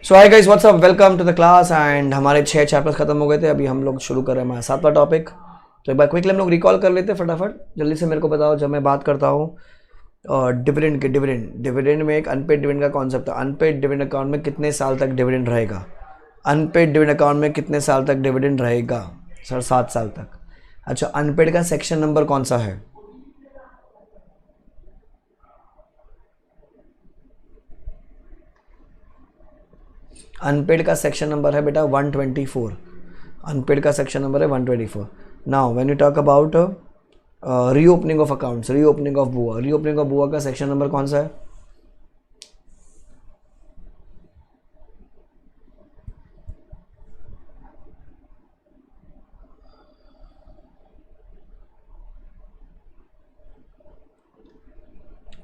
So hi guys, what's up, welcome to the class. And हमारे 6 chapters खत्म हो गए थे। अभी हम लोग शुरू कर रहे हैं हमारा 7वां टॉपिक। तो एक बार क्विकली हम लोग रिकॉल कर लेते हैं फटाफट। जल्दी से मेरे को बताओ, जब मैं बात करता हूँ डिविडेंड के, डिविडेंड में एक अनपेड डिविडेंड का कॉन्सेप्ट था। अनपेड डिविडेंड अकाउंट में कितने साल तक डिविडेंड रहेगा? अनपेड डिविडेंड अकाउंट में कितने साल तक डिविडेंड रहेगा? सर 7 साल तक। अच्छा, अनपेड का सेक्शन नंबर कौन सा है? अनपेड का सेक्शन नंबर है बेटा 124। अनपेड का सेक्शन नंबर है 124। Now when you talk about reopening of accounts, reopening of बुआ, रीओपनिंग ऑफ बुआ का सेक्शन नंबर कौन सा है?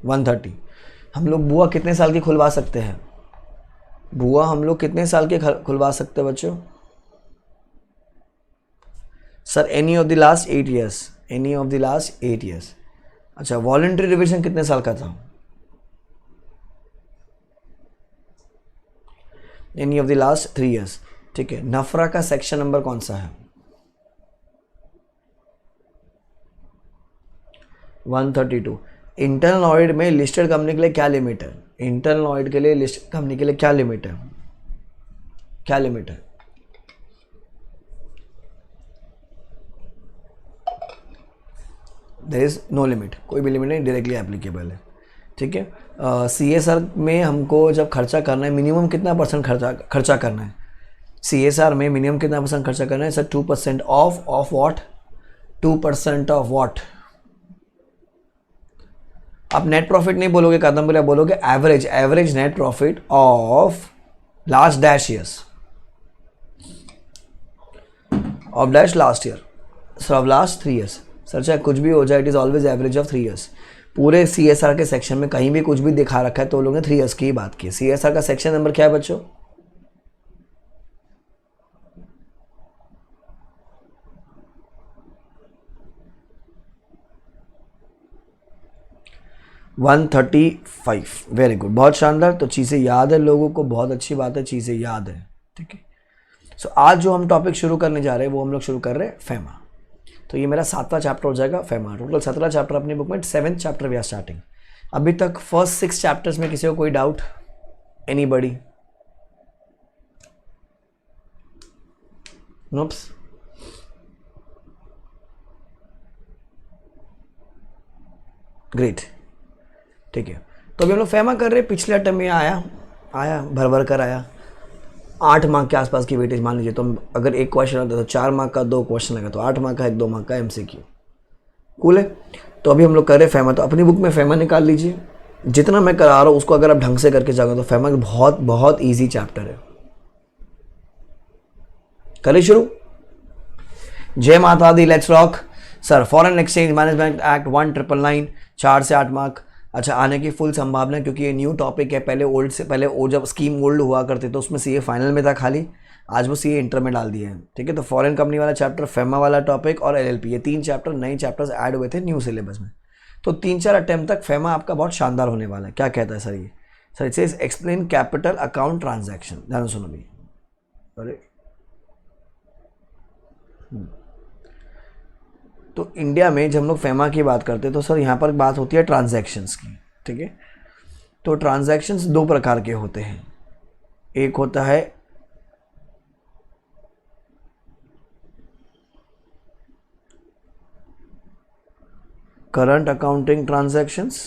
वन 130। हम लोग बुआ कितने साल की खुलवा सकते हैं? बुआ हम लोग कितने साल के खुलवा सकते हैं बच्चों? Sir any of the last 8 years, any of the last 8 years. अच्छा, वॉलंटरी रिविजन कितने साल का था? Any of the last 3 years. ठीक है, नफरा का सेक्शन नंबर कौन सा है? 132। इंटरनल ऑडिट में लिस्टेड कंपनी के लिए क्या लिमिट है? इंटरनल ऑडिट के लिए लिस्टेड कंपनी के लिए क्या लिमिट है? क्या लिमिट है? देयर इज नो लिमिट, कोई भी लिमिट नहीं, डायरेक्टली एप्लीकेबल है। ठीक है। CSR में हमको जब खर्चा करना है, मिनिमम कितना परसेंट खर्चा करना है? CSR में मिनिमम कितना परसेंट खर्चा करना है? Sir 2% of what? 2% of what? आप नेट प्रॉफिट नहीं बोलोगे कादम्बरी, आप बोलोगे average net profit of last dash years, of dash last year, sir of last 3 years. Sir चाहे कुछ भी हो जाए, it is always average of 3 years. पूरे CSR के सेक्शन में कहीं भी कुछ भी दिखा रखा है तो लोगों ने 3 ईयर्स की ही बात की। CSR का सेक्शन नंबर क्या है बच्चों? वन 135। वेरी गुड, बहुत शानदार। तो चीज़ें याद है लोगों को, बहुत अच्छी बात है, चीज़ें याद है। ठीक है। सो आज जो हम टॉपिक शुरू करने जा रहे हैं वो हम लोग शुरू कर रहे हैं फेमा। तो ये मेरा 7वां चैप्टर हो जाएगा फेमा। टोटल 17 चैप्टर अपनी बुक में, 7th chapter we are starting. अभी तक फर्स्ट 6 चैप्टर्स में किसी को कोई डाउट? एनीबडी? नोप्स? ग्रेट। ठीक है, तो अभी हम लोग फेमा कर रहे हैं। पिछले अटेम्प्ट में आया भर कर आया 8 मार्क के आसपास की वेटेज मान लीजिए। तो अगर एक क्वेश्चन आता तो 4 मार्क का 2 क्वेश्चन लगा, तो 8 मार्क का 2 मार्क का MCQ। कूल है। तो अभी हम लोग कर रहे हैं फेमा। तो अपनी बुक में फेमा निकाल लीजिए। जितना मैं करा रहा हूँ उसको अगर आप ढंग से करके जाओगे तो फेमा बहुत बहुत ईजी चैप्टर है। करें शुरू। जय माता दी, let's rock. Sir foreign exchange management act 1999, 4 से 8 मार्क। अच्छा, आने की फुल संभावना है क्योंकि ये न्यू टॉपिक है। पहले वो जब स्कीम ओल्ड हुआ करते तो उसमें CA फाइनल में था खाली, आज वो CA इंटर में डाल दिया है। ठीक है, तो फॉरेन कंपनी वाला चैप्टर, फेमा वाला टॉपिक और LLP, ये 3 चैप्टर नए चैप्टर्स ऐड हुए थे न्यू सिलेबस में। तो 3-4 अटेम्प्ट तक फेमा आपका बहुत शानदार होने वाला है। क्या कहता है सर ये? Sir it says explain capital account transaction. ध्यान सुनो भी। अरे तो इंडिया में जब हम लोग फेमा की बात करते हैं तो सर यहाँ पर बात होती है ट्रांजैक्शंस की। ठीक है, तो ट्रांजैक्शंस 2 प्रकार के होते हैं। एक होता है करंट अकाउंटिंग ट्रांजैक्शंस,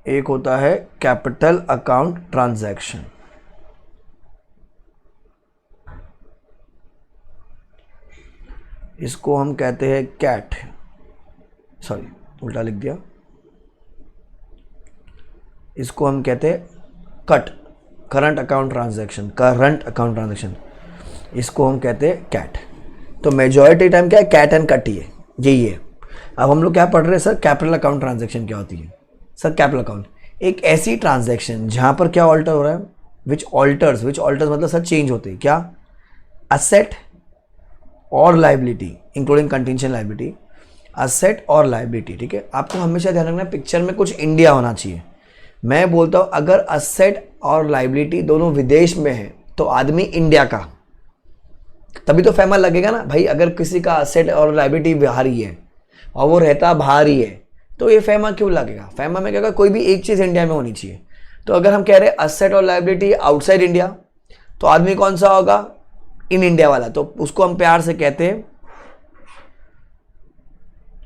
एक होता है कैपिटल अकाउंट ट्रांजैक्शन। इसको हम कहते हैं कैट, सॉरी उल्टा लिख दिया। इसको हम कहते हैं cut, current account transaction, current account transaction. इसको हम कहते हैं कैट। तो मेजॉरिटी टाइम क्या है, कैट एंड कट ही है, यही है। अब हम लोग क्या पढ़ रहे हैं सर? कैपिटल अकाउंट ट्रांजैक्शन क्या होती है? सर कैपिटल अकाउंट एक ऐसी ट्रांजैक्शन जहां पर क्या ऑल्टर हो रहा है, विच ऑल्टर्स मतलब सर चेंज होते हैं क्या? असेट और liability including contingent liability, asset और लाइबिलिटी। ठीक है, आपको हमेशा ध्यान रखना है पिक्चर में कुछ इंडिया होना चाहिए। मैं बोलता हूं अगर असेट और लाइबिलिटी दोनों विदेश में है तो आदमी इंडिया का, तभी तो फेमा लगेगा ना भाई। अगर किसी का असेट और लाइबिलिटी बाहर ही है और वो रहता बाहर ही है तो ये फेमा क्यों लगेगा? फेमा में क्या होगा, कोई भी एक चीज़ इंडिया में होनी चाहिए। तो अगर हम कह रहे हैं असेट और लाइबिलिटी आउटसाइड इंडिया तो आदमी कौन सा होगा? इन इंडिया वाला। तो उसको हम प्यार से कहते हैं,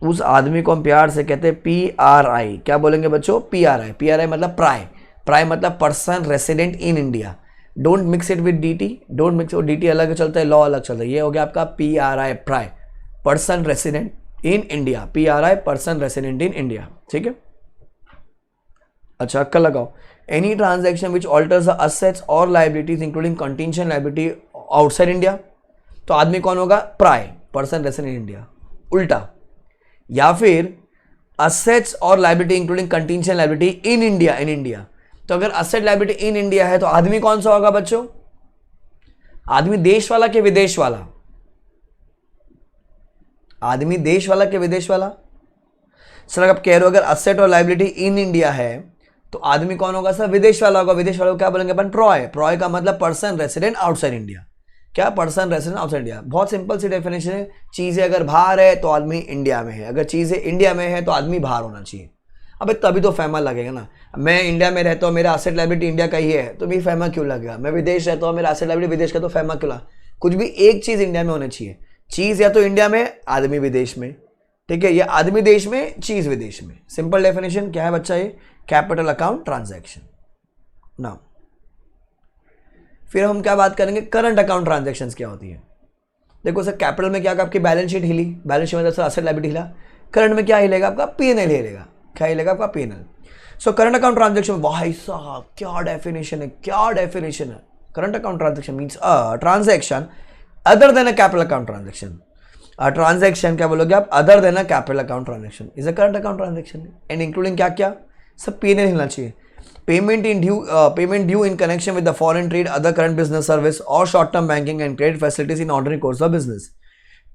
उस आदमी को हम प्यार से कहते हैं PRI। क्या बोलेंगे बच्चों? PRI। PRI मतलब प्राय। प्राय मतलब person resident in India. Don't mix it with DT, don't mix. DT अलग चलता है, लॉ अलग चलता है। ये हो गया आपका PRI, PRI, person resident in India. PRI person resident in India, ठीक है। अच्छा अक्कल लगाओ। Any transaction which alters the assets और liabilities including contingent liability outside India, तो आदमी कौन होगा? प्राय, पर्सन रेसिडेंट इन इंडिया। उल्टा, या फिर असेट्स और liability including contingent liability in India, in India. तो अगर असेट लाइबिलिटी इन इंडिया है तो आदमी कौन सा होगा बच्चों? आदमी देश वाला के विदेश वाला? आदमी देश वाला के विदेश वाला? सर आप कह रहे हो अगर असेट और लाइबिलिटी इन इंडिया है तो आदमी कौन होगा सर? विदेश वाला होगा। विदेश वाला को क्या बोलेंगे अपन? प्रॉय। प्रॉय का मतलब पर्सन रेसिडेंट आउटसाइड इंडिया। क्या? Person resident outside India. बहुत सिंपल सी डेफिनेशन है। चीजें अगर बाहर है तो आदमी इंडिया में है, अगर चीजें इंडिया में है तो आदमी बाहर होना चाहिए। अबे तभी तो फेमा लगेगा ना। मैं इंडिया में रहता हूँ, मेरा असेट लाइबिलिटी इंडिया का ही है तो भी फेमा क्यों लगेगा? मैं विदेश रहता हूँ, मेरा असेट लाइबिलिटी विदेश का, तो फेमा क्यों लगा? कुछ भी एक चीज इंडिया में होनी चाहिए। चीज या तो इंडिया में, आदमी विदेश में, ठीक है। ये आदमी देश में, चीज विदेश में। सिंपल डेफिनेशन क्या है बच्चा? ये कैपिटल अकाउंट ट्रांजैक्शन। नाउ फिर हम क्या बात करेंगे? करंट अकाउंट ट्रांजैक्शंस क्या होती है। देखो सर कैपिटल में क्या आपकी बैलेंस शीट हिली, बैलेंस शीट में सर असेट लायबिलिटी हिला। करंट में क्या हिलेगा? आपका पीएनएल हिलेगा। क्या हिलेगा? आपका PNL. So current account transaction, भाई साहब क्या डेफिनेशन है, क्या डेफिनेशन है। Current account transaction means a transaction other than a capital account transaction. A transaction क्या बोलोगे आप? Other than a capital account transaction is a current account transaction. And including क्या क्या? सब पीएनएल हिलना चाहिए। Payment due in connection with the foreign trade, other current business service और short term banking and credit facilities in ordinary course of business,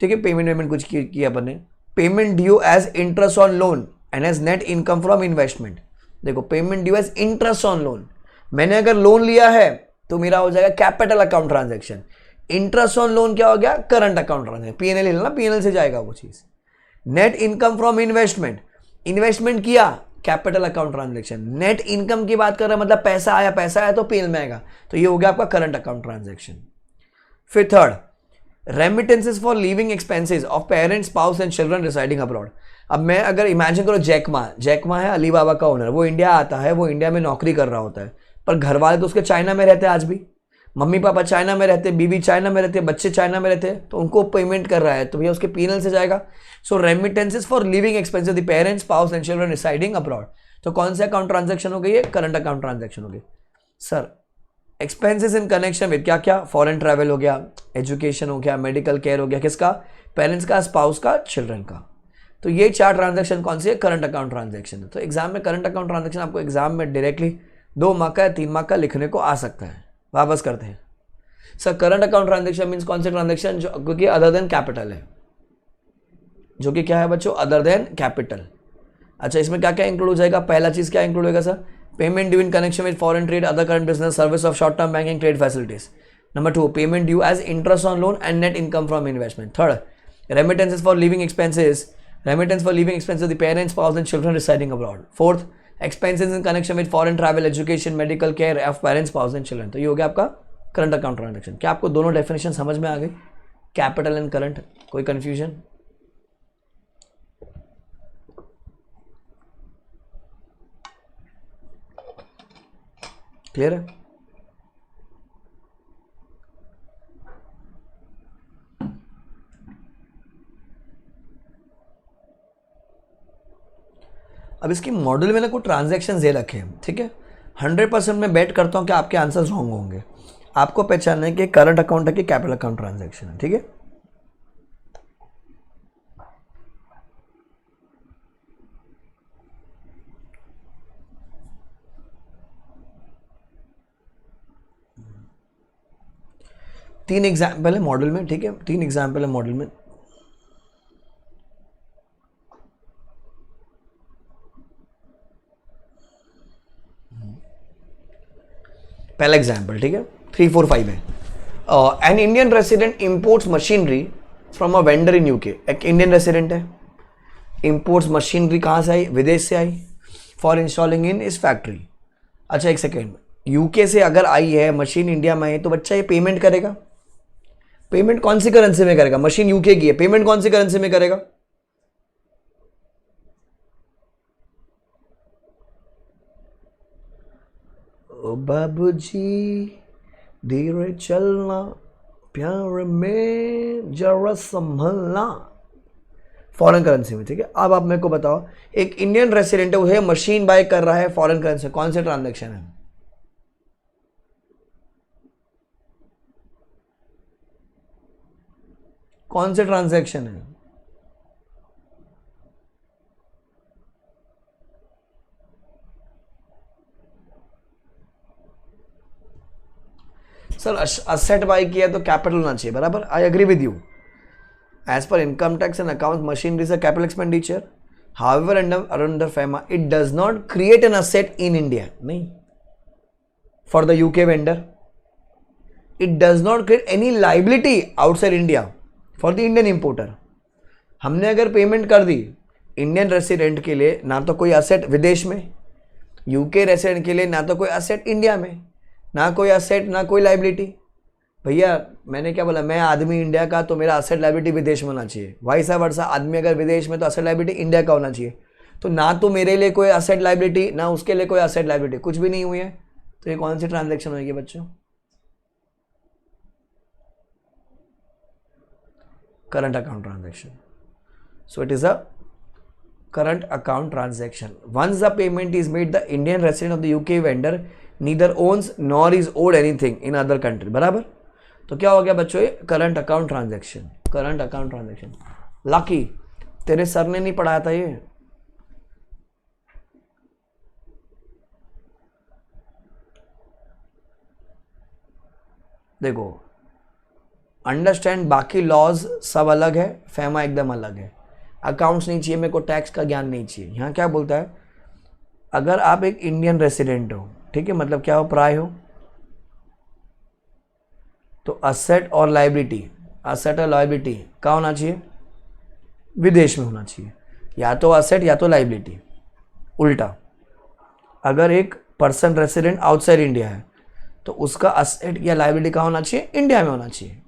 ठीक है। Payment कुछ किया अपन ने। Payment due as interest on loan and as net income from investment. देखो payment due as interest on loan, मैंने अगर लोन लिया है तो मेरा हो जाएगा capital account transaction. Interest on loan क्या हो गया? Current account transaction. पीएनएल हिलना, पीएनएल से जाएगा वो चीज। Net income from investment, investment किया, capital account transaction. Net income की बात कर रहे हैं, मतलब पैसा आया तो पीएनएल में आएगा, तो ये हो गया आपका करंट अकाउंट ट्रांजेक्शन। फिर third, remittances for living expenses of parents, spouse and children residing abroad. अब मैं अगर इमेजिन करो जैकमा है अली बाबा का ओनर, वो इंडिया आता है, वो इंडिया में नौकरी कर रहा होता है, पर घर वाले तो उसके चाइना में रहते हैं आज भी। मम्मी पापा चाइना में रहते, बीवी चाइना में रहते, बच्चे चाइना में रहते, तो उनको पेमेंट कर रहा है तो भैया उसके पीएनएल से जाएगा। So remittances for living expenses the parents, spouse and children residing abroad, तो कौन सा अकाउंट ट्रांजैक्शन हो गई है? करंट अकाउंट ट्रांजैक्शन हो गई। Sir expenses in connection with क्या क्या? फॉरेन ट्रैवल हो गया, एजुकेशन हो गया, मेडिकल केयर हो गया, किसका? पेरेंट्स का, स्पाउस का, चिल्ड्रन का। तो ये 4 ट्रांजैक्शन कौन सी है? करंट अकाउंट ट्रांजैक्शन है। तो एग्जाम में करंट अकाउंट ट्रांजैक्शन आपको एग्जाम में डायरेक्टली 2 मार्क का या 3 मार्क का लिखने को आ सकता है। वापस करते हैं sir, current account transaction means कौन से ट्रांजैक्शन जो क्योंकि अदर देन कैपिटल है, जो कि क्या है बच्चों? Other than capital. अच्छा इसमें क्या क्या इंक्लूड हो जाएगा? पहला चीज क्या इंक्लूड होगा sir? Payment due in connection with foreign trade, other current business service of short term banking trade facilities. Number 2, payment due as interest on loan and net income from investment. Third, remittances for living expenses, remittance for living expenses the parents, spouse and children residing abroad. Fourth, expenses in connection with foreign travel, education, medical care of parents, spouse and children. तो ये हो गया आपका current account transaction. क्या आपको दोनों definition समझ में आ गई? कैपिटल एंड करंट, कोई कंफ्यूजन? क्लियर है? अब इसकी मॉडल में ना कुछ ट्रांजैक्शन दे रखे हैं, ठीक है। 100% मैं बेट करता हूं कि आपके आंसर्स रॉन्ग होंगे। आपको पहचानना है कि करंट अकाउंट है कि कैपिटल अकाउंट ट्रांजैक्शन है, ठीक है। तीन एग्जाम्पल है मॉडल में, ठीक है, 3 एग्जाम्पल है मॉडल में। पहला एग्जाम्पल, ठीक है, 3, 4, 5 है. An Indian resident imports machinery from a vendor in UK. एक इंडियन रेसिडेंट है, इंपोर्ट्स मशीनरी कहाँ से आई, विदेश से आई, फॉर इंस्टॉलिंग इन इस फैक्ट्री. अच्छा एक सेकेंड, यूके से अगर आई है मशीन इंडिया में आई तो बच्चा ये पेमेंट करेगा. पेमेंट कौन सी करेंसी में करेगा, मशीन यूके की है, पेमेंट कौन सी करेंसी में करेगा. ओ बाबूजी धीरे चलना, प्यार में जरा संभलना, फॉरेन करेंसी में, ठीक है. अब आप मेरे को बताओ, एक इंडियन रेसिडेंट है, वो मशीन बाय कर रहा है फॉरेन करेंसी, कौन से ट्रांजैक्शन है, कौन से ट्रांजैक्शन है. सर असेट बाय किया तो कैपिटल होना चाहिए, बराबर, I agree with you. As per income tax and account machinery is a capital expenditure. However under FEMA it does not create an asset in India. नहीं, for the UK vendor it does not create any liability outside India for the Indian importer. हमने अगर payment कर दी Indian resident के लिए, ना तो कोई asset विदेश में, यूके रेसिडेंट के लिए ना तो कोई असेट इंडिया में, ना कोई असेट ना कोई लाइबिलिटी. भैया मैंने क्या बोला, मैं आदमी इंडिया का तो मेरा असेट लाइबिलिटी विदेश में होना चाहिए, वाइसा वर्सा आदमी अगर विदेश में तो असेट लाइबिलिटी इंडिया का होना चाहिए. तो ना तो मेरे लिए कोई असेट लाइबिलिटी ना उसके लिए कोई असेट लाइबिलिटी, कुछ भी नहीं हुई है. तो ये कौन सी ट्रांजेक्शन होगी बच्चों, current account transaction. So it is a current account transaction. Once the payment is made, the Indian resident of the UK vendor neither owns nor is owed anything in other country. बराबर. तो क्या हो गया बच्चों, ये current account transaction. Current account transaction. Lucky तेरे sir ने नहीं पढ़ाया था ये. देखो अंडरस्टैंड, बाकी लॉज सब अलग है, FEMA एकदम अलग है. अकाउंट्स नहीं चाहिए मेरे को, टैक्स का ज्ञान नहीं चाहिए. यहाँ क्या बोलता है, अगर आप एक इंडियन रेसिडेंट हो, ठीक है, मतलब क्या हो, प्राय हो, तो असेट और लाइबिलिटी, असेट और लाइबिलिटी क्या होना चाहिए, विदेश में होना चाहिए. या तो असेट या तो लाइबिलिटी. उल्टा अगर एक पर्सन रेसिडेंट आउटसाइड इंडिया है तो उसका असेट या लाइबिलिटी कहाँ होना चाहिए, इंडिया में होना चाहिए.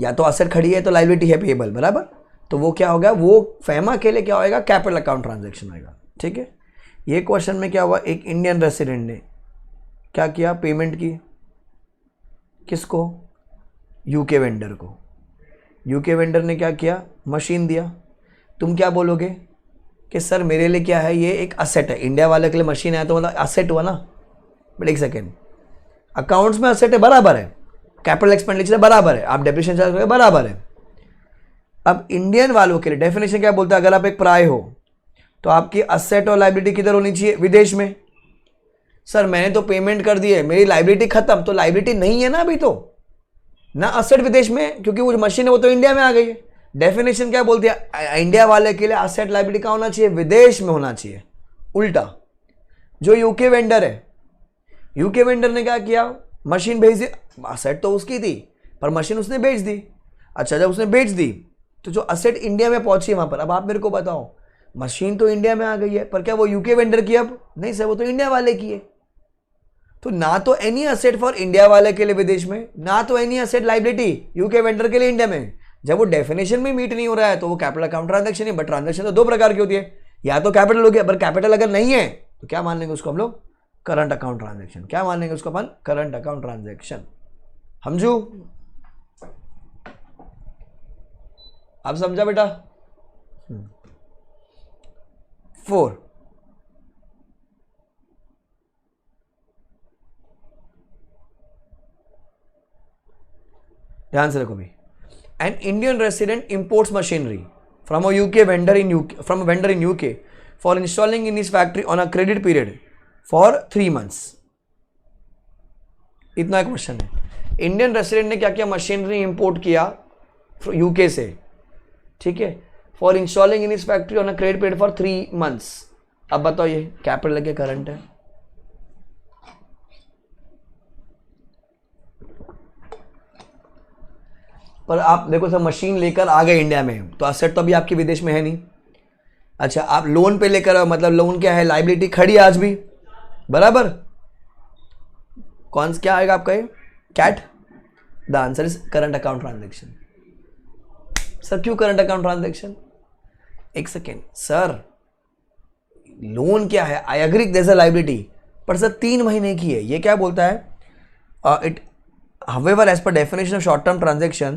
या तो असेट खड़ी है तो लाइबिलिटी है पेएबल, बराबर. तो वो क्या होगा, वो FEMA के लिए क्या होएगा, कैपिटल अकाउंट ट्रांजैक्शन होएगा. ठीक है. ये क्वेश्चन में क्या हुआ, एक इंडियन रेसिडेंट ने क्या किया, पेमेंट की, किसको, यूके वेंडर को. यूके वेंडर ने क्या किया, मशीन दिया. तुम क्या बोलोगे कि सर मेरे लिए क्या है, ये एक असेट है, इंडिया वाले के लिए मशीन है तो मतलब असेट हुआ ना. बट एक सेकेंड, अकाउंट्स में असेट है, बराबर है, कैपिटल एक्सपेंडिचर बराबर है, आप डेप्रिसिएशन चार्ज करोगे बराबर है. अब इंडियन वालों के लिए डेफिनेशन क्या बोलता है, अगर आप एक प्राय हो तो आपकी असेट और लाइबिलिटी किधर होनी चाहिए, विदेश में. सर मैंने तो पेमेंट कर दी है, मेरी लाइबिलिटी खत्म, तो लाइबिलिटी नहीं है ना अभी, तो ना असेट विदेश में, क्योंकि वो जो मशीन है वो तो इंडिया में आ गई है. डेफिनेशन क्या बोलती है, इंडिया वाले के लिए असेट लाइबिलिटी का होना चाहिए, विदेश में होना चाहिए. उल्टा जो यूके वेंडर है, यूके वेंडर ने क्या किया, मशीन भेज दी, असेट तो उसकी थी पर मशीन उसने बेच दी. अच्छा जब उसने बेच दी तो जो असेट इंडिया में पहुंची वहां पर, अब आप मेरे को बताओ, मशीन तो इंडिया में आ गई है पर क्या वो यूके वेंडर की, अब नहीं सर वो तो इंडिया वाले की है. तो ना तो एनी असेट फॉर इंडिया वाले के लिए विदेश में, ना तो any asset liability UK vendor के लिए इंडिया में. जब वो डेफिनेशन में मीट नहीं हो रहा है तो वो कैपिटल अकाउंट ट्रांजैक्शन है. बट ट्रांजैक्शन तो दो प्रकार की होती है, या तो कैपिटल हो गया, पर कैपिटल अगर नहीं है तो क्या मान लेंगे उसको हम लोग, करंट अकाउंट ट्रांजैक्शन. क्या मान लेंगे उसको अपन, करंट अकाउंट ट्रांजैक्शन. समझू, आप समझा बेटा. 4, ध्यान से देखो भाई. An Indian resident imports machinery from a UK vendor in UK, from a vendor in UK for installing in his factory on a credit period for 3 months. इतना क्वेश्चन है. इंडियन रेसिडेंट ने क्या किया, मशीनरी इंपोर्ट किया UK से, ठीक है, for installing in his factory on a credit period for 3 months. अब बताओ ये कैपिटल के करंट है, पर आप देखो सर मशीन लेकर आ गए इंडिया में, तो असेट तो अभी आपकी विदेश में है नहीं। अच्छा, आप लोन पे लेकर आओ, मतलब लोन क्या है, लाइबिलिटी खड़ी है आज भी, बराबर। कौन क्या आएगा आपका ये cat? The answer is current account transaction. Sir क्यों करंट अकाउंट ट्रांजेक्शन? एक सेकेंड सर, लोन क्या है, I agree there is a liability, पर सर 3 महीने की है। ये क्या बोलता है, it however as per definition of short term transaction,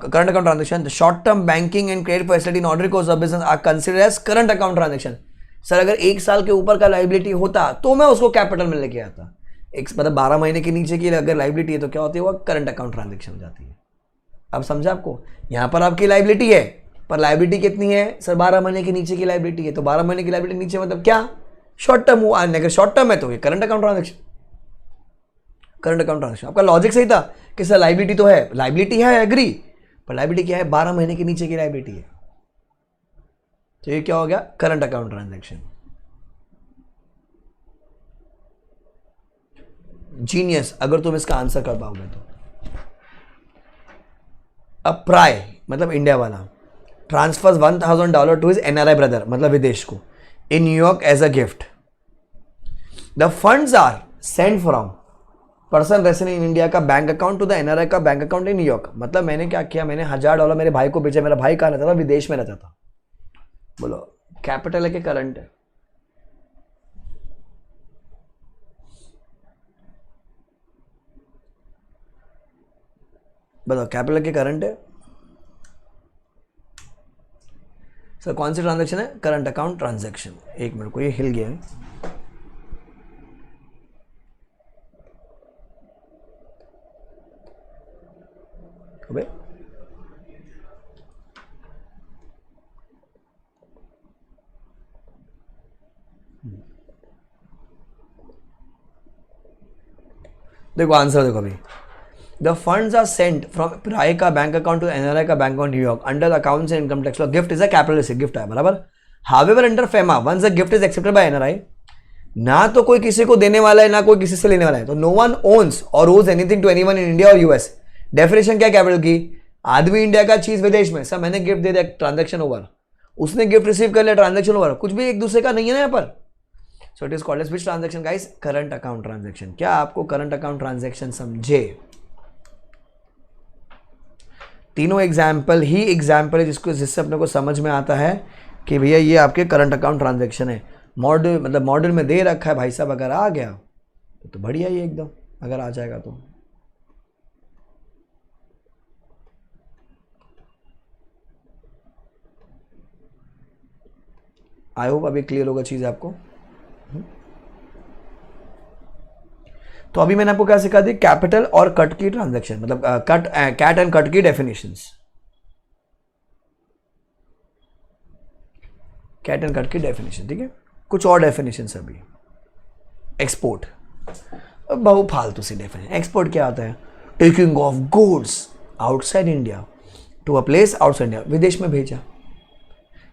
current account transaction, the short term banking and credit facility in ordinary course of business are considered as current account transaction। Sir अगर 1 साल के ऊपर का liability होता तो मैं उसको capital में लेके आता, एक मतलब 12 महीने के नीचे की अगर लाइबिलिटी है तो क्या होती है, वो करंट अकाउंट ट्रांजेक्शन हो जाती है। अब समझा आपको, यहाँ पर आपकी लाइबिलिटी है, पर लाइबिलिटी कितनी है सर, 12 महीने के नीचे की लाइबिलिटी है, तो 12 महीने की लाइबिलिटी नीचे मतलब क्या, शॉर्ट टर्म हुआ। अगर शॉर्ट टर्म है तो ये current account transaction, current account transaction. आपका लॉजिक सही था कि सर लाइबिलिटी तो है, लाइबिलिटी है एग्री, पर लाइबिलिटी क्या है, 12 महीने के नीचे की लाइबिलिटी है, तो ये क्या हो गया, करंट अकाउंट ट्रांजेक्शन। जीनियस अगर तुम इसका आंसर कर पाओगे तो। अब प्राय मतलब इंडिया वाला transfers $1,000 to his NRI brother, मतलब विदेश को, in New York as a gift. The funds are send from person resident in India का bank account to the NRI का बैंक अकाउंट इन न्यूयॉर्क। मतलब मैंने क्या किया, मैंने $1,000 मेरे भाई को भेजा, मेरा भाई कहाँ रहता था, विदेश में रहता था। बोलो कैपिटल है कि करंट है? बताओ कैपिटल के करंट है? सर कौन सी ट्रांजैक्शन है, करंट अकाउंट ट्रांजैक्शन। एक मिनट को, ये हिल गया है। अबे देखो आंसर देखो अभी, the funds are sent from PROI का बैंक अकाउंट टू एनआरआई का bank account New York under the accounts and income tax law. Gift is a capital receipt, gift है बराबर। However under FEMA once the gift is accepted by NRI, ना तो कोई किसी को देने वाला है ना कोई किसी से लेने वाला है, तो नो वन ओन्स और owes anything to anyone in India और यूएस। डेफिनेशन क्या कैपिटल की, आदमी इंडिया का, चीज विदेश में। सर मैंने गिफ्ट दे दिया, ट्रांजैक्शन ओवर, उसने गिफ्ट रिसीव कर लिया, ट्रांजैक्शन ओवर, कुछ भी एक दूसरे का नहीं है ना यहाँ पर। So it is called as which transaction guys, current account transaction. क्या आपको करंट अकाउंट ट्रांजैक्शन समझे? तीनों एग्जाम्पल ही एग्जाम्पल है जिससे अपने को समझ में आता है कि भैया ये आपके करंट अकाउंट ट्रांजैक्शन है। मॉड्यूल मतलब मॉड्यूल में दे रखा है भाई साहब, अगर आ गया तो बढ़िया ही एकदम, अगर आ जाएगा तो। आई होप अभी क्लियर होगा चीज आपको। तो अभी मैंने आपको क्या सिखा दी, कैपिटल और कट की ट्रांजैक्शन, मतलब कैट एंड कट की डेफिनेशंस, कैट एंड कट की डेफिनेशन, ठीक है। कुछ और डेफिनेशंस अभी, एक्सपोर्ट, बहु फालतू सी डेफिनेशन। एक्सपोर्ट क्या आता है, taking of goods outside India to a place outside India, विदेश में भेजा।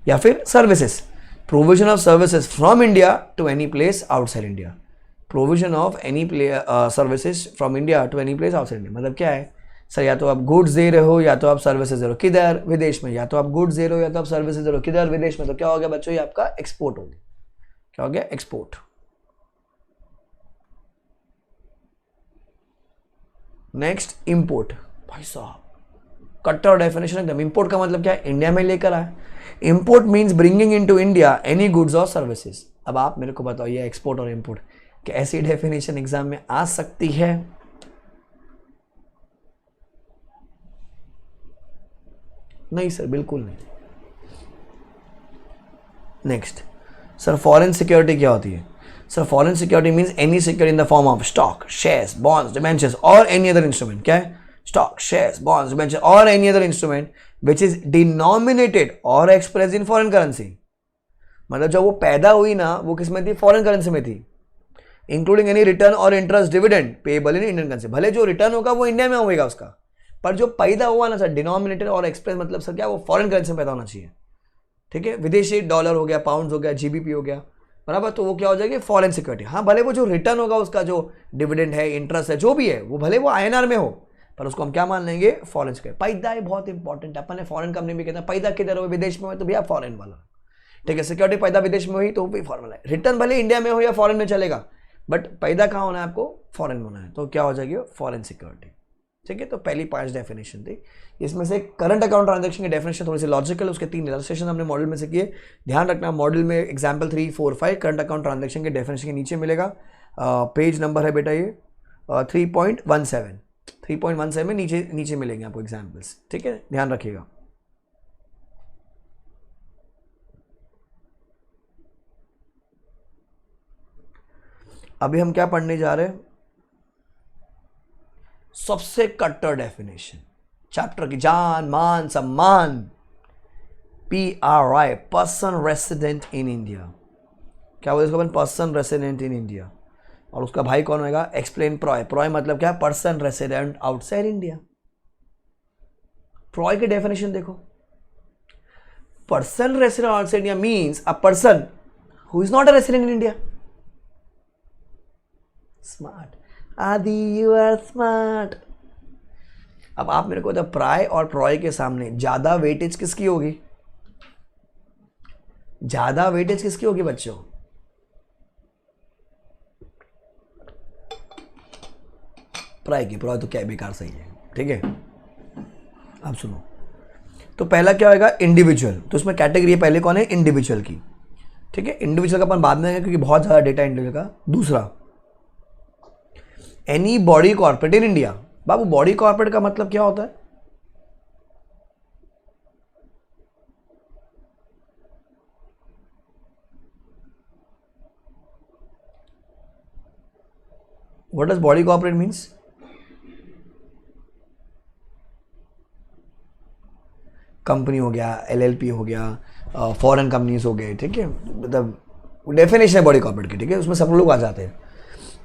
या फिर services, provision of services from India to any place outside India, provision of any services from India to any place outside India. मतलब क्या है sir, या तो आप गुड्स दे रहे हो या तो आप सर्विसेज दे रहे हो, किधर, विदेश में। या तो आप गुड्स दे रहे हो या तो आप सर्विसेज दे रहे हो, किधर, विदेश में। तो क्या हो गया बच्चों, ये आपका एक्सपोर्ट हो गया। क्या हो गया, एक्सपोर्ट। नेक्स्ट इंपोर्ट, भाई साहब कट्टर डेफिनेशन एकदम। इंपोर्ट का मतलब क्या है, इंडिया में लेकर आए। Import means bringing into India any goods और सर्विसेज। अब आप मेरे को बताओ ये एक्सपोर्ट और इंपोर्ट, क्या ऐसी डेफिनेशन एग्जाम में आ सकती है? नहीं सर, बिल्कुल नहीं। नेक्स्ट सर, फॉरेन सिक्योरिटी क्या होती है? Sir foreign security means any security in the form of stock, shares, bonds, debentures और एनी अदर इंस्ट्रूमेंट। क्या है, स्टॉक, शेयर्स, बॉन्ड्स, डिबेंचर और any other instrument which is denominated और express in foreign currency. मतलब जब वो पैदा हुई ना, वो किस में थी, फॉरेन करेंसी में थी। इंक्लूडिंग एनी रिटर्न और interest dividend payable in Indian currency. भले जो रिटर्न होगा वो इंडिया में होगा उसका, पर जो पैदा हुआ ना सर, डिनोमिनेटेड और एक्सप्रेस मतलब सर क्या, वो फॉरेन करेंसी में पैदा होना चाहिए। ठीक है, विदेशी डॉलर हो गया, पाउंड हो गया, जीबीपी हो गया, बराबर। तो वो क्या हो जाएगी, फॉरेन सिक्योरिटी। हाँ भले वो जो रिटर्न होगा उसका, जो डिविडेंड है, इंटरेस्ट है, जो भी है, वो भले वो आईएनआर में हो, पर उसको हम क्या मान लेंगे, फॉरेन सिक्योरिटी। पैदा ये बहुत इंपॉर्टेंट है, अपन ने फॉरेन कंपनी भी कहते हैं पैदा किधर हो, विदेश में हो तो भैया फॉरेन वाला, ठीक है। सिक्योरिटी पैदा विदेश में हुई तो भी फॉरेन वाला है, रिटर्न भले इंडिया में हो या फॉरेन में चलेगा, बट पैदा कहाँ होना है आपको, फॉरेन में होना है, तो क्या हो जाएगी, फॉरेन सिक्योरिटी, ठीक है। तो पहली 5 डेफिनेशन थी, इसमें से करंट अकाउंट ट्रांजैक्शन की डेफिनेशन थोड़ी सी लॉजिकल, उसके 3 इलस्ट्रेशन हमने मॉडल में से किए। ध्यान रखना मॉडल में एग्जाम्पल 3, 4, 5 करंट अकाउंट ट्रांजैक्शन के डेफिनेशन के नीचे मिलेगा। पेज नंबर है बेटा ये 3.17 में नीचे मिलेंगे आपको एग्जाम्पल्स, ठीक है, ध्यान रखिएगा। अभी हम क्या पढ़ने जा रहे हैं, सबसे कट्टर डेफिनेशन चैप्टर की, जान मान सम्मान, PRI, person resident in India. क्या बोलते इसको अपन, पर्सन रेसिडेंट इन इंडिया, और उसका भाई कौन होगा, एक्सप्लेन प्रॉय। प्रॉय मतलब क्या, पर्सन रेसिडेंट आउटसाइड इंडिया। प्रॉय की डेफिनेशन देखो, person resident outside India means a person who is not a resident in India. Smart आदि, यू आर स्मार्ट। अब आप मेरे को तो प्राय और प्रॉय के सामने ज्यादा वेटेज किसकी होगी, ज्यादा वेटेज किसकी होगी बच्चों, प्राय की। प्रॉय तो क्या बेकार सही है, ठीक है। अब सुनो, तो पहला क्या होगा, इंडिविजुअल, तो उसमें कैटेगरी है पहले कौन है, इंडिविजुअल की, ठीक है। इंडिविजुअल का अपन बाद में, क्योंकि बहुत ज्यादा डेटा इंडिविजुअल का। दूसरा, any body corporate in India. Babu body corporate का मतलब क्या होता है, what does body corporate means, company हो गया, LLP हो गया, फॉरेन कंपनीज हो गए, ठीक है, मतलब डेफिनेशन है बॉडी कॉर्पोरेट की, ठीक है, उसमें सब लोग आ जाते हैं।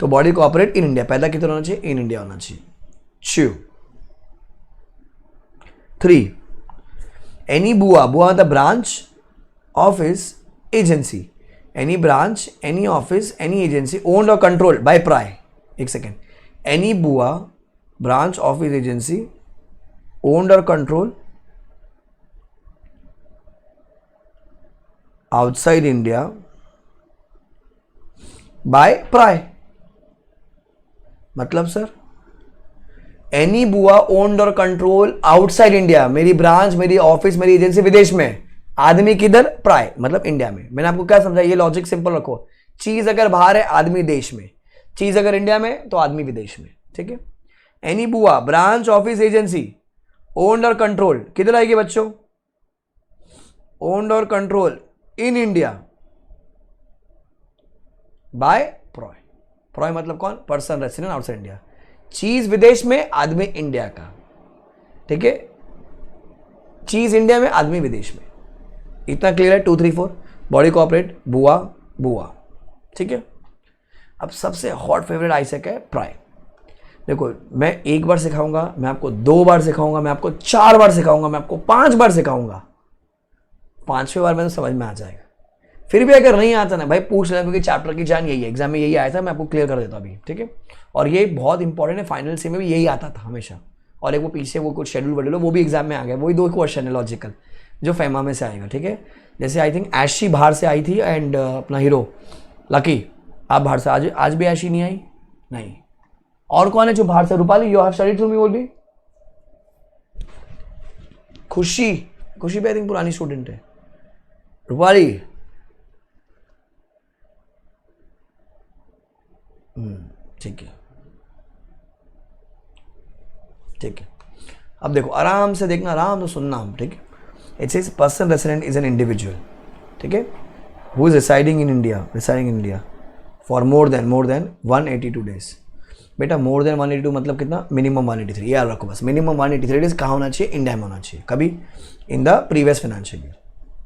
तो बॉडी कॉर्पोरेट इन इंडिया, पैदा किधर होना चाहिए, इन इंडिया होना चाहिए। 3, एनी बुआ, बुआ मतलब branch, office, agency, any branch, any office, any agency owned और कंट्रोल बाय प्राय। एक सेकेंड, एनी बुआ, ब्रांच, ऑफिस, एजेंसी ओन्ड और कंट्रोल outside India by प्राय। मतलब सर, एनी बुआ ओन्ड और कंट्रोल आउटसाइड इंडिया, मेरी ब्रांच, मेरी ऑफिस, मेरी एजेंसी विदेश में, आदमी किधर, प्राय मतलब इंडिया में। मैंने आपको क्या समझा, ये लॉजिक सिंपल रखो, चीज अगर बाहर है आदमी देश में, चीज अगर इंडिया में तो आदमी विदेश में, ठीक है। एनी बुआ, ब्रांच, ऑफिस, एजेंसी ओन्ड और कंट्रोल किधर आएगी बच्चों, ओन्ड और कंट्रोल इन इंडिया बाय प्रॉय। प्रॉय मतलब कौन, पर्सन रेसिडेंट आउटसाइड इंडिया, चीज विदेश में, आदमी इंडिया का, ठीक है, चीज इंडिया में, आदमी विदेश में। इतना क्लियर है, 2, 3, 4 बॉडी कॉर्पोरेट, बुआ, बुआ, ठीक है। अब सबसे हॉट फेवरेट आइसेक है प्राय। देखो मैं 1 बार सिखाऊंगा, मैं आपको 2 बार सिखाऊंगा, मैं आपको 4 बार सिखाऊंगा, मैं आपको 5 बार सिखाऊंगा, 5वें बार में तो समझ में आ जाएगा। फिर भी अगर नहीं आता ना भाई पूछ लेना, क्योंकि चैप्टर की जान यही है, एग्जाम में यही आया था, मैं आपको क्लियर कर देता अभी, ठीक है। और ये बहुत इंपॉर्टेंट है, फाइनल से में भी यही आता था हमेशा। और एक वो पीछे वो कुछ शेड्यूल वेड्यूल वो भी एग्जाम में आ गया, वही 2 क्वेश्चन है लॉजिकल जो फेमा में से आएगा, ठीक है। जैसे आई थिंक ऐशी बाहर से आई थी एंड अपना हीरो लकी, आप बाहर से, आज भी ऐशी नहीं आई, नहीं। और कौन है जो बाहर से, Rupali, you have studied through me only, खुशी, खुशी भी आई थिंक पुरानी स्टूडेंट है, रूपाली, ठीक है, ठीक है। अब देखो आराम से देखना, आराम से सुनना हम, ठीक है। It says person resident is an individual, ठीक है, who is residing in India for more than 182 days. बेटा मोर देन 182 मतलब कितना, मिनिमम 183, याद रखो बस, मिनिमम 183 डेज कहाँ होना चाहिए, इंडिया में होना चाहिए, कभी इन द प्रीवियस फाइनेंशियल ईयर।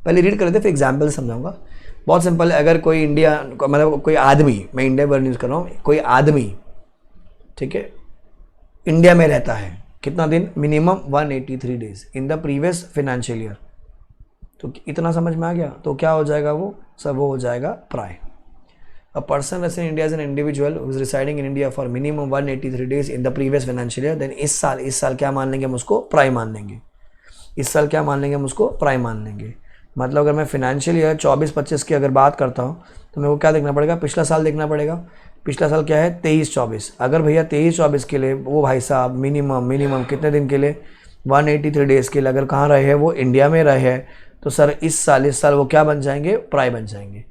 पहले रीड कर लेते फिर एग्जाम्पल समझाऊंगा। बहुत सिंपल है, अगर कोई इंडिया मतलब कोई आदमी, मैं इंडिया वर्ड यूज कर रहा हूँ, कोई आदमी, ठीक है, इंडिया में रहता है कितना दिन, minimum 183 days in the previous financial year. तो इतना समझ में आ गया, तो क्या हो जाएगा वो सब, वो हो जाएगा PROI. A person resident in India is an individual who is residing in India for minimum 183 days in the previous financial year, then इस साल क्या मान लेंगे हम उसको? प्राइम मान लेंगे। इस साल क्या मान लेंगे हम उसको? प्राइम मान लेंगे। मतलब अगर मैं फाइनेंशियल ईयर 24-25 की अगर बात करता हूँ तो मेरे को क्या देखना पड़ेगा? पिछला साल देखना पड़ेगा। पिछला साल क्या है? 23-24। अगर भैया 23-24 के लिए वो भाई साहब मिनिमम कितने दिन के लिए? 183 डेज़ के लिए अगर कहाँ रहे हैं? वो इंडिया में रहे हैं, तो सर इस साल वो क्या बन जाएंगे? प्राय बन जाएंगे।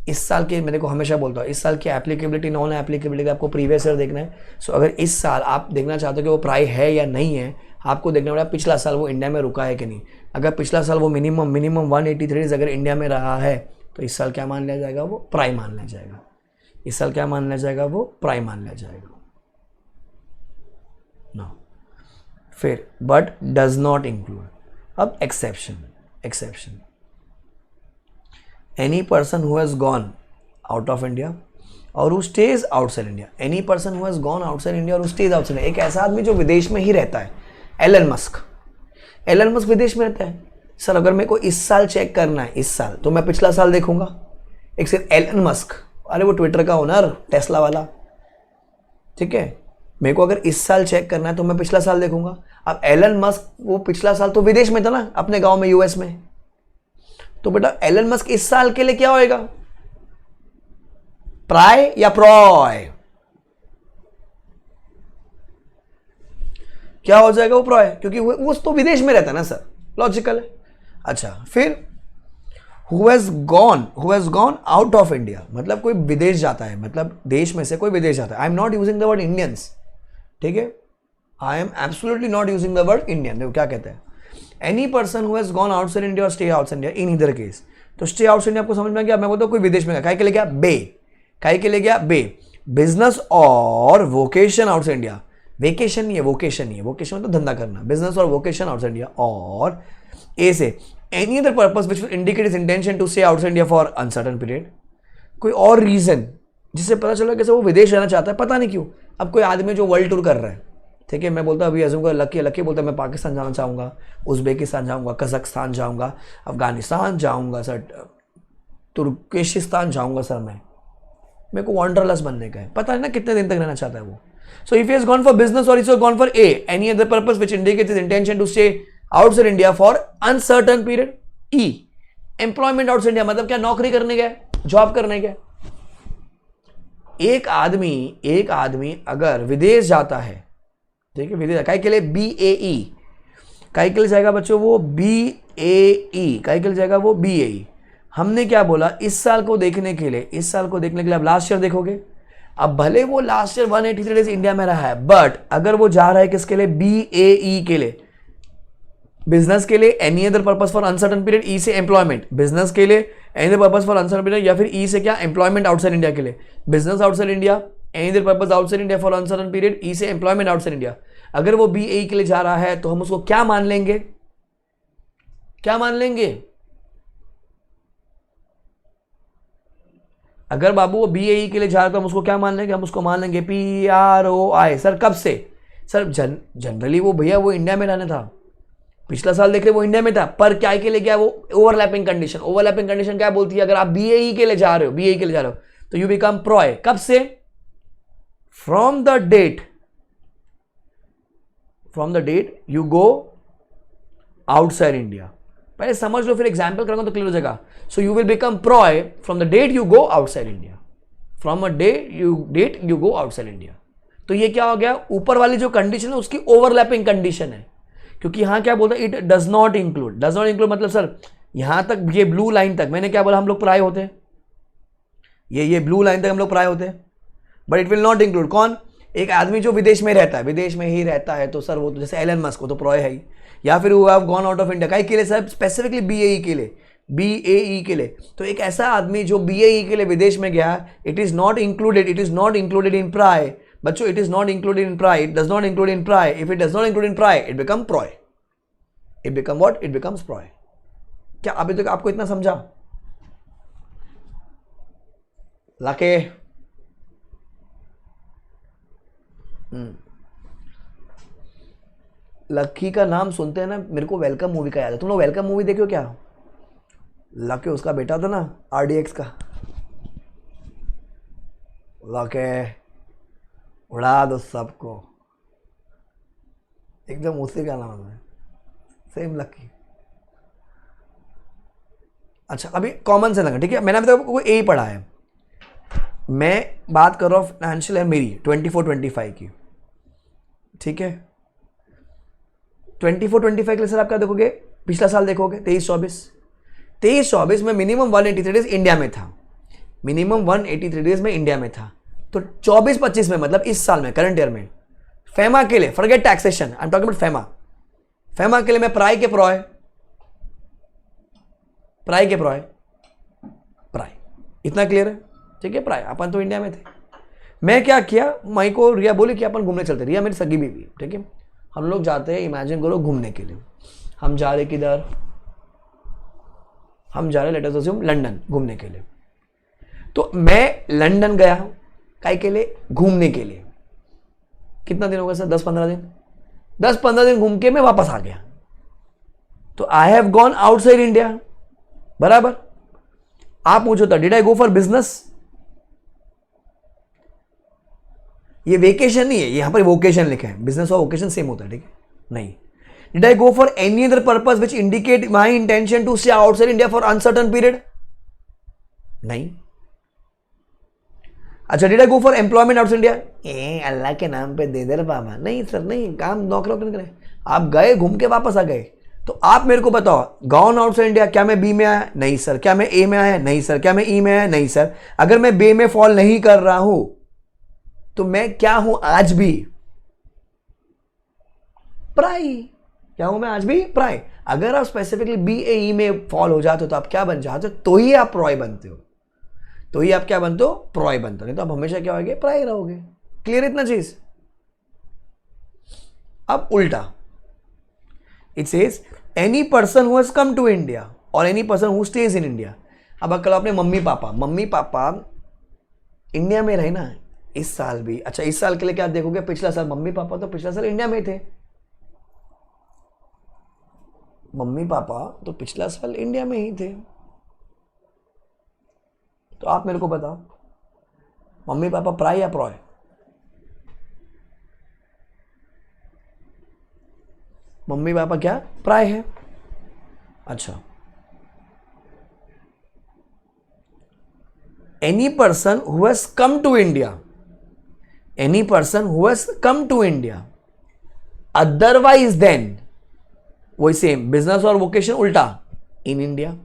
इस साल के, मैंने को हमेशा बोलता हूँ, इस साल की एप्लीकेबिलिटी नॉन एप्लीकेबिलिटी आपको प्रीवियस ईयर देखना है। सो अगर इस साल आप देखना चाहते हो कि वो प्राय है या नहीं है, आपको देखना पड़ेगा पिछला साल वो इंडिया में रुका है कि नहीं। अगर पिछला साल वो मिनिमम 183 डेज अगर इंडिया में रहा है, तो इस साल क्या मान लिया जाएगा? वो प्राय मान लिया जाएगा। इस साल क्या मान लिया जाएगा? वो प्राय मान लिया जाएगा ना। फिर बट डज नॉट इंक्लूड। अब exception any person who has gone out of India और who stays outside India. Any person who has gone outside India और हु स्टेज आउटसाइड। एक ऐसा आदमी जो विदेश में ही रहता है। एलन मस्क विदेश में रहता है। सर अगर मेरे को इस साल चेक करना है, इस साल, तो मैं पिछला साल देखूंगा। एक सिर्फ एलन मस्क, अरे वो ट्विटर का ओनर, टेस्ला वाला, ठीक है। मेरे को अगर इस साल चेक करना है तो मैं पिछला साल देखूंगा। अब एलन मस्क वो पिछला साल तो विदेश में था ना, अपने गांव में, यूएस में। तो बेटा एलन मस्क इस साल के लिए क्या होएगा? प्राय या प्रॉय? क्या हो जाएगा? वो प्रॉय, क्योंकि वो तो विदेश में रहता है ना सर, लॉजिकल है। अच्छा, फिर who has gone out of India, मतलब कोई विदेश जाता है, मतलब देश में से कोई विदेश जाता है। I am not using the word Indians, ठीक है। I am absolutely not using the word Indian. देखो क्या कहते हैं, any person who has gone outside India और stay outside India in either case. तो स्टे आउटसाइड इंडिया आपको समझ में आ गया। मैं बोलता हूँ कोई विदेश में गया, काहे के लिए गया? बे। काहे के लिए गया? बे। बिजनेस और वोकेशन आउटसाइड इंडिया। वेकेशन नहीं है, वोकेशन नहीं है। वोकेशन मतलब धंधा करना। बिजनेस और वोकेशन आउटसाइड इंडिया। और ए से any other purpose which will indicate his intention to stay outside India for uncertain period. कोई और रीजन जिससे पता चला कैसे वो विदेश रहना चाहता है, पता नहीं क्यों। अब कोई आदमी जो वर्ल्ड टूर कर रहा है, ठीक है, मैं बोलता अभी अजूम का लकी बोलता मैं पाकिस्तान जाना चाहूँगा, उज्बेकिस्तान जाऊँगा, कजाकिस्तान जाऊँगा, अफगानिस्तान जाऊँगा सर, तुर्किस्तान जाऊँगा सर। मेरे को वॉन्डरलस्ट बनने का है, पता है ना कितने दिन तक रहना चाहता है वो। So if he has gone for business or he has gone for any other purpose which indicates his intention to stay outside India for uncertain period. E, employment outside India, मतलब क्या? नौकरी करने गया, जॉब करने गया। एक आदमी अगर विदेश जाता है, ठीक है, विदेश काय के लिए? BAE। काय के लिए जाएगा बच्चों? वो BAE। काय के लिए जाएगा? वो BAE। हमने क्या बोला? इस साल को देखने के लिए अब लास्ट ईयर देखोगे। अब भले वो लास्ट ईयर 183 डेज इंडिया में रहा है, बट अगर वो जा रहा है किसके लिए? BAE के लिए, बिजनेस के लिए, any other purpose for uncertain period. E से एम्प्लॉयमेंट, बिजनेस के लिए, any other purpose for uncertain period, या फिर ई से क्या? एम्प्लॉयमेंट आउटसाइड इंडिया के लिए। Business outside India, any other purpose outside India for uncertain period, E से एम्प्लॉयमेंट आउटसाइड इंडिया। अगर वो BAE के लिए जा रहा है तो हम उसको क्या मान लेंगे? क्या मान लेंगे? अगर बाबू वो BAE के लिए जा रहा है तो हम उसको क्या मान लेंगे? हम उसको मान लेंगे PROI। सर कब से? सर जनरली वो भैया वो इंडिया में रहना था, पिछला साल देख रहे वो इंडिया में था, पर क्या के लिए गया? वो ओवरलैपिंग कंडीशन क्या बोलती है? अगर आप BAE के लिए जा रहे हो तो यू बिकम प्रॉय। कब से? From the date you go outside India. पहले समझ लो, फिर एग्जाम्पल करूंगा तो क्लियर हो जाएगा। So you will become PROI from the date you go outside India. From a date you go outside India. तो ये क्या हो गया? ऊपर वाली जो कंडीशन है उसकी ओवरलैपिंग कंडीशन है, क्योंकि यहां क्या बोलता है? इट डज नॉट इंक्लूड मतलब सर यहां तक, ये ब्लू लाइन तक मैंने क्या बोला? हम लोग प्राय होते हैं। ये ब्लू लाइन तक हम लोग प्राय होते हैं, but it will not include. कौन? एक आदमी जो विदेश में ही रहता है, तो सर वो तो जैसे एलन मस्क, वो तो प्रॉय है ही। या फिर वो have gone out of India, काहे के लिए सर? स्पेसिफिकली BAE के लिए। तो एक ऐसा आदमी जो BAE के लिए विदेश में गया, it is not included in PRI. बच्चों, it is not included in PRI, it does not include in PRI. If it does not include in PRI, it become PROI. It become what? It becomes PROI. क्या अभी तक आपको इतना समझा? लाके लक्की का नाम सुनते हैं ना, मेरे को वेलकम मूवी का याद है। तुम लोग वेलकम मूवी देखो क्या? लक्की उसका बेटा था ना, RDX का। लॉके उड़ा दो सबको, एकदम उसी का नाम है, सेम लकी। अच्छा अभी कॉमन से लगा, ठीक है, मैंने अभी तक कोई ए ही पढ़ा है, मैं बात कर रहा हूँ फाइनेंशियल है मेरी 24-25 की, ठीक है। 24-25 के लिए सर आप क्या देखोगे, पिछला साल देखोगे 23-24 में मिनिमम 183 डेज इंडिया में था, मिनिमम 183 डेज में इंडिया में था। तो 24-25 में मतलब इस साल में करंट ईयर में फेमा के लिए, forget taxation, I am talking about FEMA, FEMA के लिए मैं प्राय के प्रॉय, प्राय के प्रॉय, प्राय, इतना क्लियर है, ठीक है। प्राय अपन तो इंडिया में थे, मैं क्या किया, माई को रिया बोली कि अपन घूमने चलते, रिया मेरी सगी बीवी, ठीक है। हम लोग जाते हैं, इमेजिन करो घूमने के लिए, हम जा रहे किधर, हम जा रहे लेट अस अज्यूम लंदन घूमने के लिए। तो मैं लंदन गया हूं काय के लिए, घूमने के लिए। कितना दिन होगा सर, 10-15 दिन, 10-15 दिन घूम के मैं वापस आ गया, तो I have gone outside India, बराबर। आप पूछो तो did I go for business, ये वेकेशन नहीं है, यहां पर वोकेशन लिखा है, बिजनेस और वोकेशन सेम होता है, ठीक है, नहीं। Did I go for any other purpose which indicate my intention to stay outside India for uncertain period, नहीं। अच्छा did I go for employment outside India, Allah के नाम पे दे दे रे बाबा, नहीं सर नहीं, काम नौकरी करें, आप गए घूम के वापस आ गए। तो आप मेरे को बताओ, गॉन आउटसाइड इंडिया, क्या मैं बी में आया, नहीं सर, क्या मैं ए में आया, नहीं सर, क्या मैं ई में आया, नहीं सर। अगर मैं बे में फॉल नहीं कर रहा हूं तो मैं क्या हूं आज भी, प्राय, क्या हूं मैं आज भी, प्राय। अगर आप स्पेसिफिकली बी ए ई में फॉल हो जाते हो तो आप क्या बन जाते हो, तो ही आप प्रॉय बनते हो, तो ही आप क्या बनते हो, प्रॉय बनते हो, नहीं तो आप हमेशा क्या होगे, प्राय रहोगे। क्लियर इतना चीज। अब उल्टा, it says any person who has come to India और any person who stays in India. अब कल अपने मम्मी पापा इंडिया में रहे ना इस साल भी, अच्छा इस साल के लिए क्या देखोगे, पिछला साल मम्मी पापा तो पिछला साल इंडिया में थे, मम्मी पापा तो पिछला साल इंडिया में ही थे। तो आप मेरे को बताओ, मम्मी पापा प्राय या प्रॉय, मम्मी पापा क्या प्राय है। अच्छा any person who has come to India, any person who has come to India otherwise than, वही सेम बिजनेस और वोकेशन उल्टा, in India.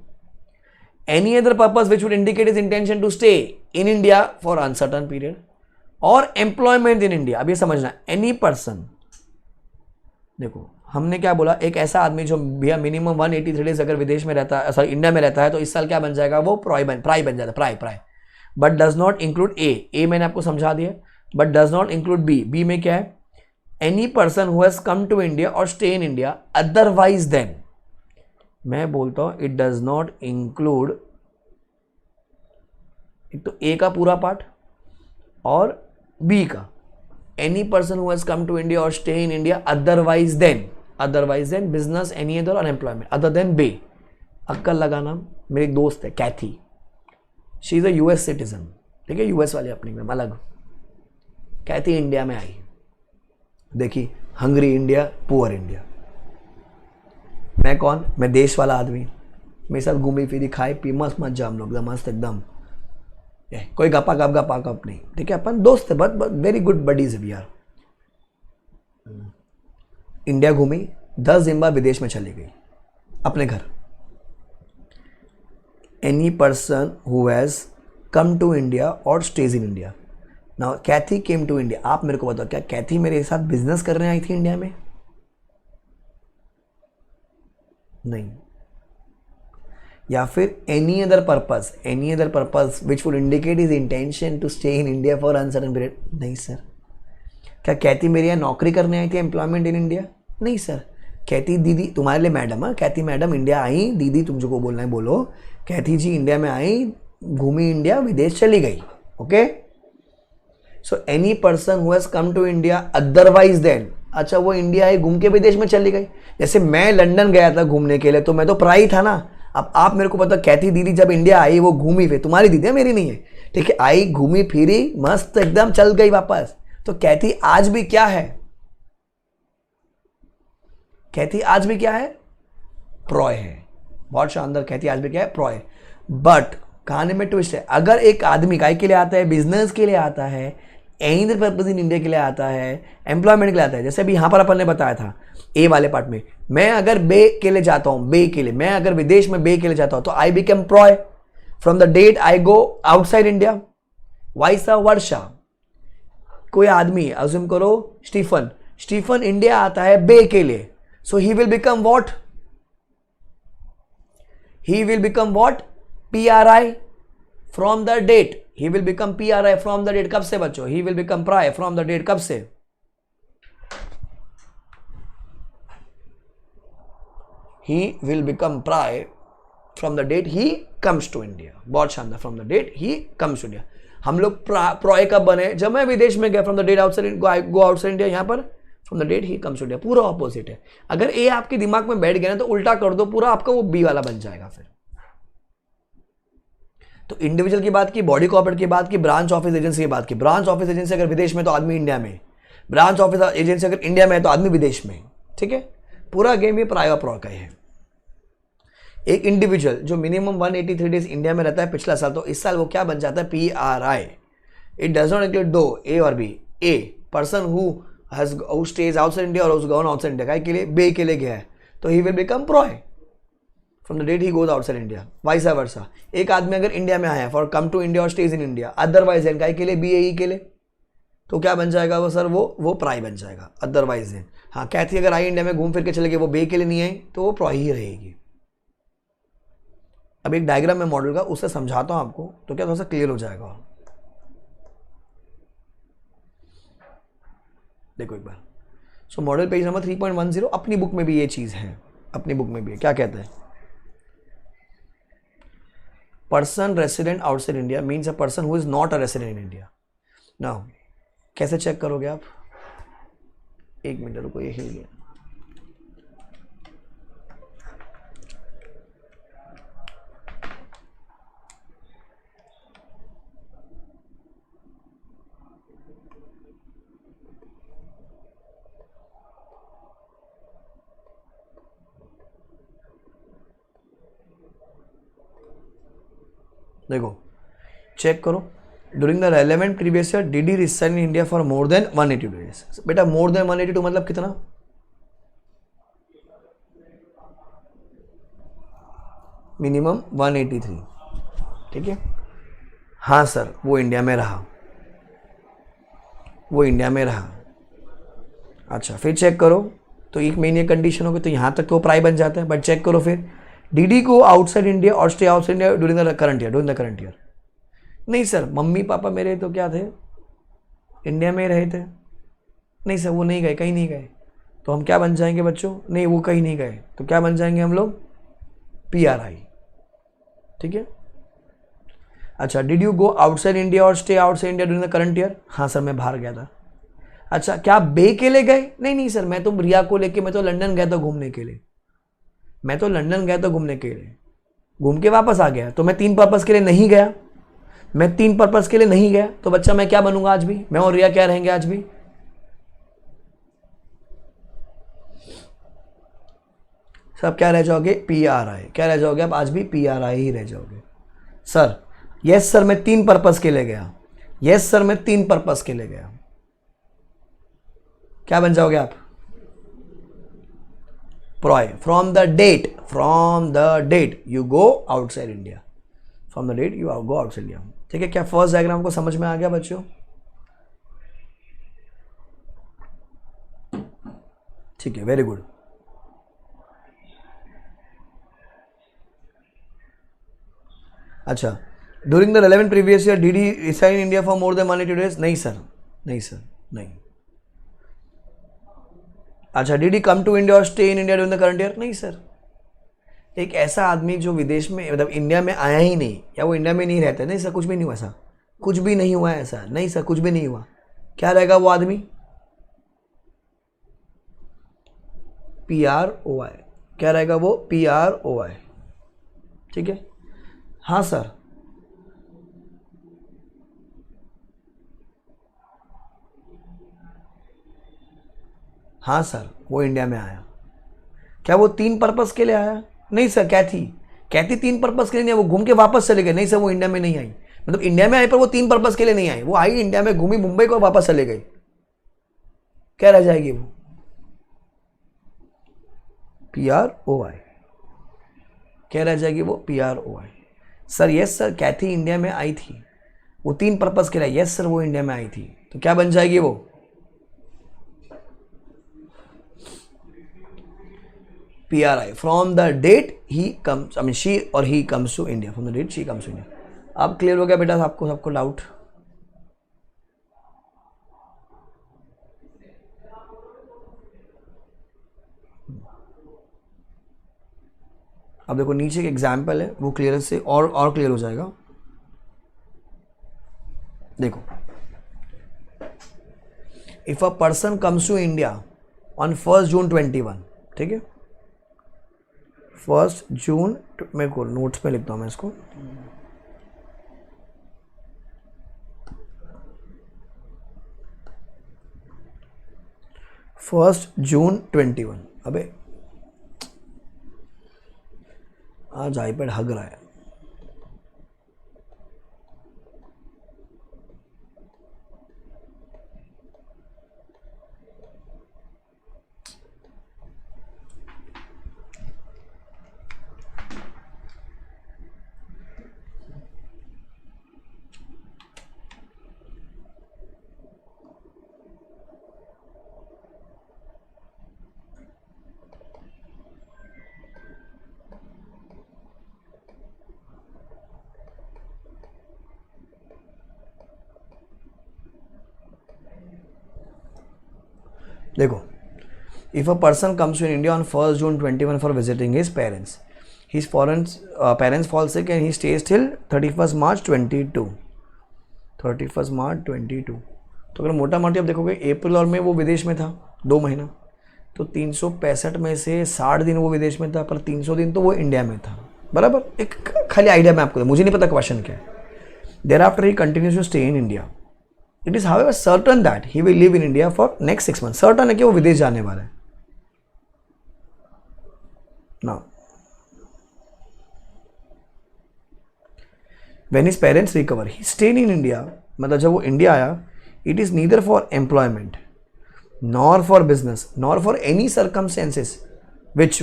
Any other purpose which would indicate is intention to stay in India for uncertain period और employment in India. अब ये समझना, any person, देखो हमने क्या बोला, एक ऐसा आदमी जो भैया मिनिमम 183 डेज अगर विदेश में रहता है, सॉरी इंडिया में रहता है, तो इस साल क्या बन जाएगा, वो प्राय बन जाता है, PRI. But does not include A मैंने आपको समझा दिया, but does not include B में क्या है, any person who has come to India और stay in India otherwise than. मैं बोलता हूं इट डज नॉट इंक्लूड, एक तो ए का पूरा पार्ट और बी का, any person who has come to India और stay in India otherwise than business any other unemployment other than B. अक्कल लगाना, मेरी दोस्त है Cathy, she is a US citizen, ठीक है, यूएस वाले अपनी एकदम अलग। कैथी इंडिया में आई, देखी हंगरी इंडिया, पुअर इंडिया। मैं कौन, मैं देश वाला आदमी, मेरे साथ घूमी फिरी खाई पी मस्त मजा, हम लोग मस्त एकदम, कोई गपा गप नहीं, ठीक है, अपन दोस्त है, but very good buddies we are. India घूमी, 10 दिन बाद विदेश में चली गई अपने घर। Any person who has come to India और stays in India. Now Cathy came to India, आप मेरे को बताओ क्या कैथी मेरे साथ बिजनेस करने आई थी इंडिया में, नहीं। या फिर any other purpose which would indicate is intention to stay in India for uncertain period, नहीं सर। क्या कैथी मेरे यहाँ नौकरी करने आई थी, एम्प्लॉयमेंट इन इंडिया, नहीं सर। कैथी दीदी तुम्हारे लिए मैडम, हाँ कैथी मैडम इंडिया आई, दीदी तुमको बोलना है बोलो, कैथी जी इंडिया में आई, घूमी इंडिया, विदेश चली गई, okay. So any person who has come to India otherwise than, अच्छा वो इंडिया आई घूम के विदेश में चली गई। जैसे मैं लंदन गया था घूमने के लिए, तो मैं तो प्राय था ना, अब आप मेरे को पता, कैथी दीदी जब इंडिया आई वो घूमी फिर, तुम्हारी दीदी है मेरी नहीं है, ठीक है, आई घूमी फिरी मस्त एकदम चल गई वापस। तो कैथी आज भी क्या है, कैथी आज भी क्या है, प्रॉय है, बहुत शानदार। कैथी आज भी क्या है, प्रॉय। बट कहानी में ट्विस्ट है, अगर एक आदमी काय के लिए आता है, बिजनेस के लिए आता है, एनी पर्पज इन इंडिया के लिए आता है, एम्प्लॉयमेंट के लिए आता है, जैसे अभी यहां पर अपन ने बताया था ए वाले पार्ट में, मैं अगर बे के लिए जाता हूं, बे के लिए, मैं अगर विदेश में बे के लिए जाता हूं तो I become PROI from the date I go outside India. Vice versa, कोई आदमी अज्यूम करो स्टीफन, स्टीफन इंडिया आता है बे के लिए, so he will become what, he will become what, PRI from the date, he will become PRI from the date। कब से बच्चों, he will become PRI from the date, कब से, he will become PRI from the date he comes to India। बहुत शानदार, from the date he comes to India। हम लोग प्रॉय कब बने, जब मैं विदेश में गया, from the date outside go outside India, यहां पर from the date he comes to India, पूरा ऑपोजिट है। अगर ए आपके दिमाग में बैठ गया ना तो उल्टा कर दो, पूरा आपका वो बी वाला बन जाएगा फिर। तो इंडिविजुअल की बात की, बॉडी कॉर्पोरेट की बात की, ब्रांच ऑफिस एजेंसी की बात की। ब्रांच ऑफिस एजेंसी अगर विदेश में तो आदमी इंडिया में, ब्रांच ऑफिस एजेंसी अगर इंडिया में है तो आदमी विदेश में, ठीक है। पूरा गेम ये प्राय और प्रॉ का है। एक इंडिविजुअल जो मिनिमम 183 डेज इंडिया में रहता है पिछला साल, तो इस साल वो क्या बन जाता है, PRI। It does not include दो ए और B. A person who stays outside India or who's gone outside India, काय के लिए, बे के लिए गया है, तो he will become प्रॉय from the date he goes outside India। वाइसा वर्सा, एक आदमी अगर इंडिया में आया है, for come to India और stays in India, otherwise an काय के लिए, BAE के लिए, तो क्या बन जाएगा वो सर, वो प्राय बन जाएगा, अदरवाइज एन। हाँ, कैथी अगर आई इंडिया में घूम फिर के चले गए, वो बे के लिए नहीं आई, तो वो प्रॉय ही रहेगी। अब एक डायग्राम में मॉडल का, उससे समझाता हूँ आपको, तो क्या थोड़ा सा क्लियर हो जाएगा। देखो एक बार, सो मॉडल पेज नंबर 3.10, अपनी बुक में भी ये चीज है, अपनी बुक में भी है। क्या कहते हैं, person resident outside India means a person who is not a resident in India. Now कैसे चेक करोगे आप, एक मिनट रुको, ये हिल गया। देखो चेक करो, during the relevant previous year did he reside in India for more than 182 days. बेटा मोर देन 182 मतलब कितना, मिनिमम 183, ठीक है। हाँ सर, वो इंडिया में रहा, वो इंडिया में रहा। अच्छा फिर चेक करो, तो एक महीने कंडीशन होगी, तो यहाँ तक तो प्राय बन जाता है। बट चेक करो फिर, did he go outside India और stay outside India during the current year, during the current year. नहीं सर, मम्मी पापा मेरे तो क्या थे, इंडिया में रहे थे। नहीं सर, वो नहीं गए, कहीं नहीं गए, तो हम क्या बन जाएंगे बच्चों, नहीं वो कहीं नहीं गए, तो क्या बन जाएंगे हम लोग, PRI, ठीक है। अच्छा, did you go outside India और stay outside India during the current year. हाँ सर, मैं बाहर गया था। अच्छा, क्या बे के लिए गए। नहीं नहीं सर, मैं तो रिया को लेके, मैं तो लंदन गया था घूमने के लिए, मैं तो लंदन गया था घूमने के लिए, घूम के वापस आ गया। तो मैं 3 पर्पस के लिए नहीं गया, मैं 3 पर्पस के लिए नहीं गया, तो बच्चा मैं क्या बनूंगा आज भी, मैं और रिया क्या रहेंगे आज भी, सब क्या रह जाओगे, PRI। क्या रह जाओगे आप आज भी, PRI ही रह जाओगे। सर यस सर, मैं 3 पर्पस के लिए गया, यस सर मैं 3 पर्पस के लिए गया, क्या बन जाओगे आप, PROI from the date you go outside India, from the date you go outside India, ठीक है। क्या फर्स्ट डायग्राम को समझ में आ गया बच्चों, ठीक है, वेरी गुड। अच्छा, during the relevant previous year did he reside in India for more than 182 days. नहीं सर, नहीं सर, नहीं। अच्छा, did he come to India और stay in India during the current year. नहीं सर, एक ऐसा आदमी जो विदेश में, मतलब इंडिया में आया ही नहीं, या वो इंडिया में नहीं रहता, नहीं सर कुछ भी नहीं हुआ ऐसा, कुछ भी नहीं हुआ ऐसा, नहीं सर कुछ भी नहीं हुआ। क्या रहेगा वो आदमी, PROI। क्या रहेगा वो, PROI। ठीक है, हाँ सर, हाँ सर, वो इंडिया में आया। क्या वो 3 पर्पस के लिए आया? नहीं सर, कैथी 3 पर्पस के लिए नहीं, वो घूम के वापस चले गए। नहीं सर, वो इंडिया में नहीं आई, मतलब इंडिया में आई पर वो 3 पर्पस के लिए नहीं आई। वो आई इंडिया में, घूमी मुंबई को, वापस चले गई। क्या रह जाएगी वो? PROI। क्या रह जाएगी वो? PROI। सर यस सर, कैथी इंडिया में आई थी, वो 3 पर्पस के लिए। यस सर, वो इंडिया में आई थी, तो क्या बन जाएगी वो? PRI from the date he comes, I mean she और he comes to India, from the date she comes to India. अब क्लियर हो गया बेटा आपको, सबको डाउट? अब देखो नीचे एक एग्जाम्पल है, वो क्लियर से और क्लियर हो जाएगा। देखो, if a person comes to India on 1 June 21, ठीक है, 1 जून, मेरे को नोट्स में लिखता हूं मैं इसको, फर्स्ट जून 21। अबे आज आईपैड हग रहा है। देखो, if a person comes to India on 1 June 21 for visiting his parents, his foreign parents fall sick and he stays till 31 March 22, 31 March 22। तो अगर मोटा मोटी आप देखोगे अप्रैल और मई वो विदेश में था 2 महीना, तो 365 में से 60 दिन वो विदेश में था, पर 300 दिन तो वो इंडिया में था, बराबर। एक खाली आइडिया मैं आपको, मुझे नहीं पता क्वेश्चन क्या है। Thereafter he continues to stay in India. It is however certain that he will live in India for next 6 month. Certain है कि वो विदेश जाने वाला है। Now when his parents recover he stayed in India, मतलब जब वो इंडिया आया, it is neither for employment nor for business nor for any circumstances which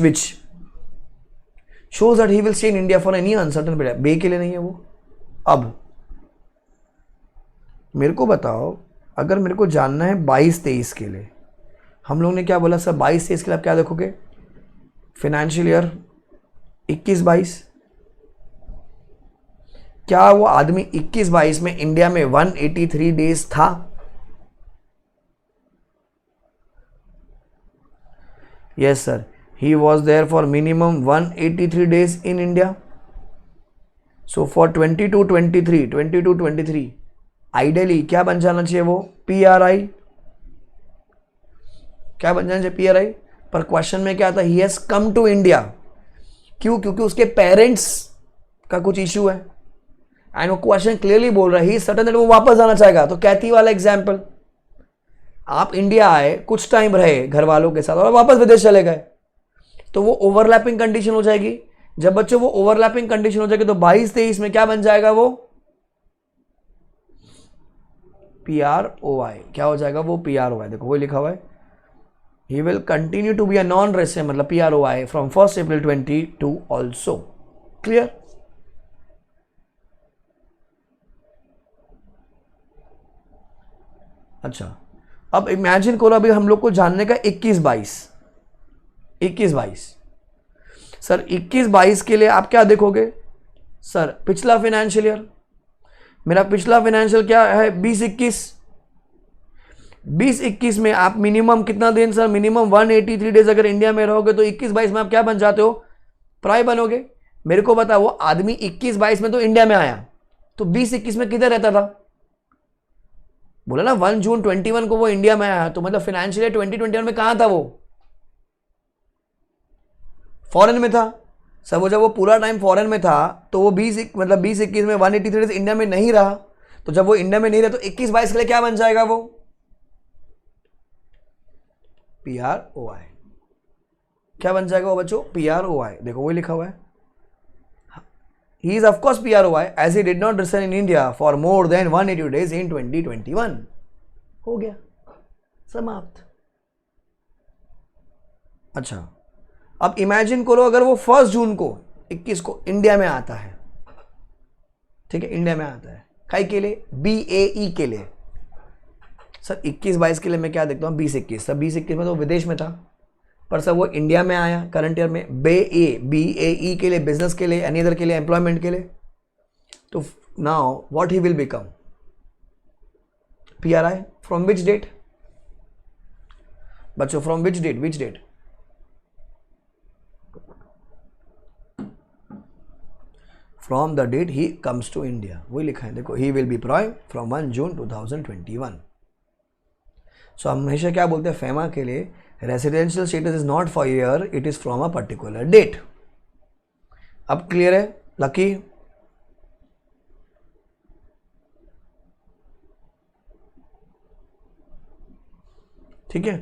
shows that he will stay in India for any uncertain period। बे के लिए नहीं है वो। अब मेरे को बताओ, अगर मेरे को जानना है 22-23 के लिए, हम लोगों ने क्या बोला सर, 22-23 के लिए आप क्या देखोगे? Financial year 21-22। क्या वो आदमी 21-22 में इंडिया में 183 डेज था? Yes sir, he was there for minimum 183 days in India. So for 22-23 ideally क्या बन जाना चाहिए वो? PRI। क्या बन जाना चाहिए? PRI। पर क्वेश्चन में क्या था? He has come to India. क्यों? क्योंकि उसके पेरेंट्स का कुछ इश्यू है, एंड वो क्वेश्चन क्लियरली बोल रहा है ही सर्टेन दैट वो वापस जाना चाहेगा। तो कैथी वाला एग्जाम्पल, आप इंडिया आए, कुछ टाइम रहे घर वालों के साथ और वापस विदेश चले गए, तो वो ओवरलैपिंग कंडीशन हो जाएगी। जब बच्चों वो ओवरलैपिंग कंडीशन हो जाएगी तो 22-23 में क्या बन जाएगा वो? PROI। क्या हो जाएगा वो? PROI। देखो वो लिखा हुआ है, he will continue to be a non resident, मतलब PROI from 1 April 22 also. Clear? अच्छा, अब इमेजिन करो अभी हम लोग को जानने का 21-22 सर 21-22 के लिए आप क्या देखोगे? सर पिछला फाइनेंशियल ईयर, मेरा पिछला फाइनेंशियल क्या है? 20-21 में आप मिनिमम कितना दिन सर? मिनिमम 183 डेज अगर इंडिया में रहोगे तो 21-22 में आप क्या बन जाते हो? प्राय बनोगे। मेरे को बता, वो आदमी 21-22 में तो इंडिया में आया, तो 20-21 में किधर रहता था? बोला ना 1 जून 21 को वो इंडिया में आया, तो मतलब फाइनेंशियल ईयर 2021 में कहां था वो? फॉरेन में था। सर वो जब वो पूरा टाइम फॉरेन में था तो वो 20-21 में 183 डेज इंडिया में नहीं रहा, तो जब वो इंडिया में नहीं रहा तो 21-22 के लिए क्या बन जाएगा वो PROI। क्या बन जाएगा वो बच्चों PROI। देखो वही लिखा हुआ है, he is of course PROI as he did not resign in India for more than 180 days in 2021। हो गया समाप्त। अच्छा अब इमेजिन करो अगर वो 1 जून को 21 को इंडिया में आता है, ठीक है, इंडिया में आता है काई के लिए BAE के लिए। सर 21-22 के लिए मैं क्या देखता हूँ 20-21, सर 20-21 में तो विदेश में था, पर सर वो इंडिया में आया करंट ईयर में BAE के लिए, बिजनेस के लिए, एनी अदर के लिए, एम्प्लॉयमेंट के लिए, तो now what he will become PRI from which date बच्चों, from which date from the date he comes to India, वही लिखा है देखो, he will be PROI from 1 June 2021। So हम हमेशा क्या बोलते हैं फेमा के लिए, residential status is not for year, it is from a particular date. अब क्लियर है लकी? ठीक है।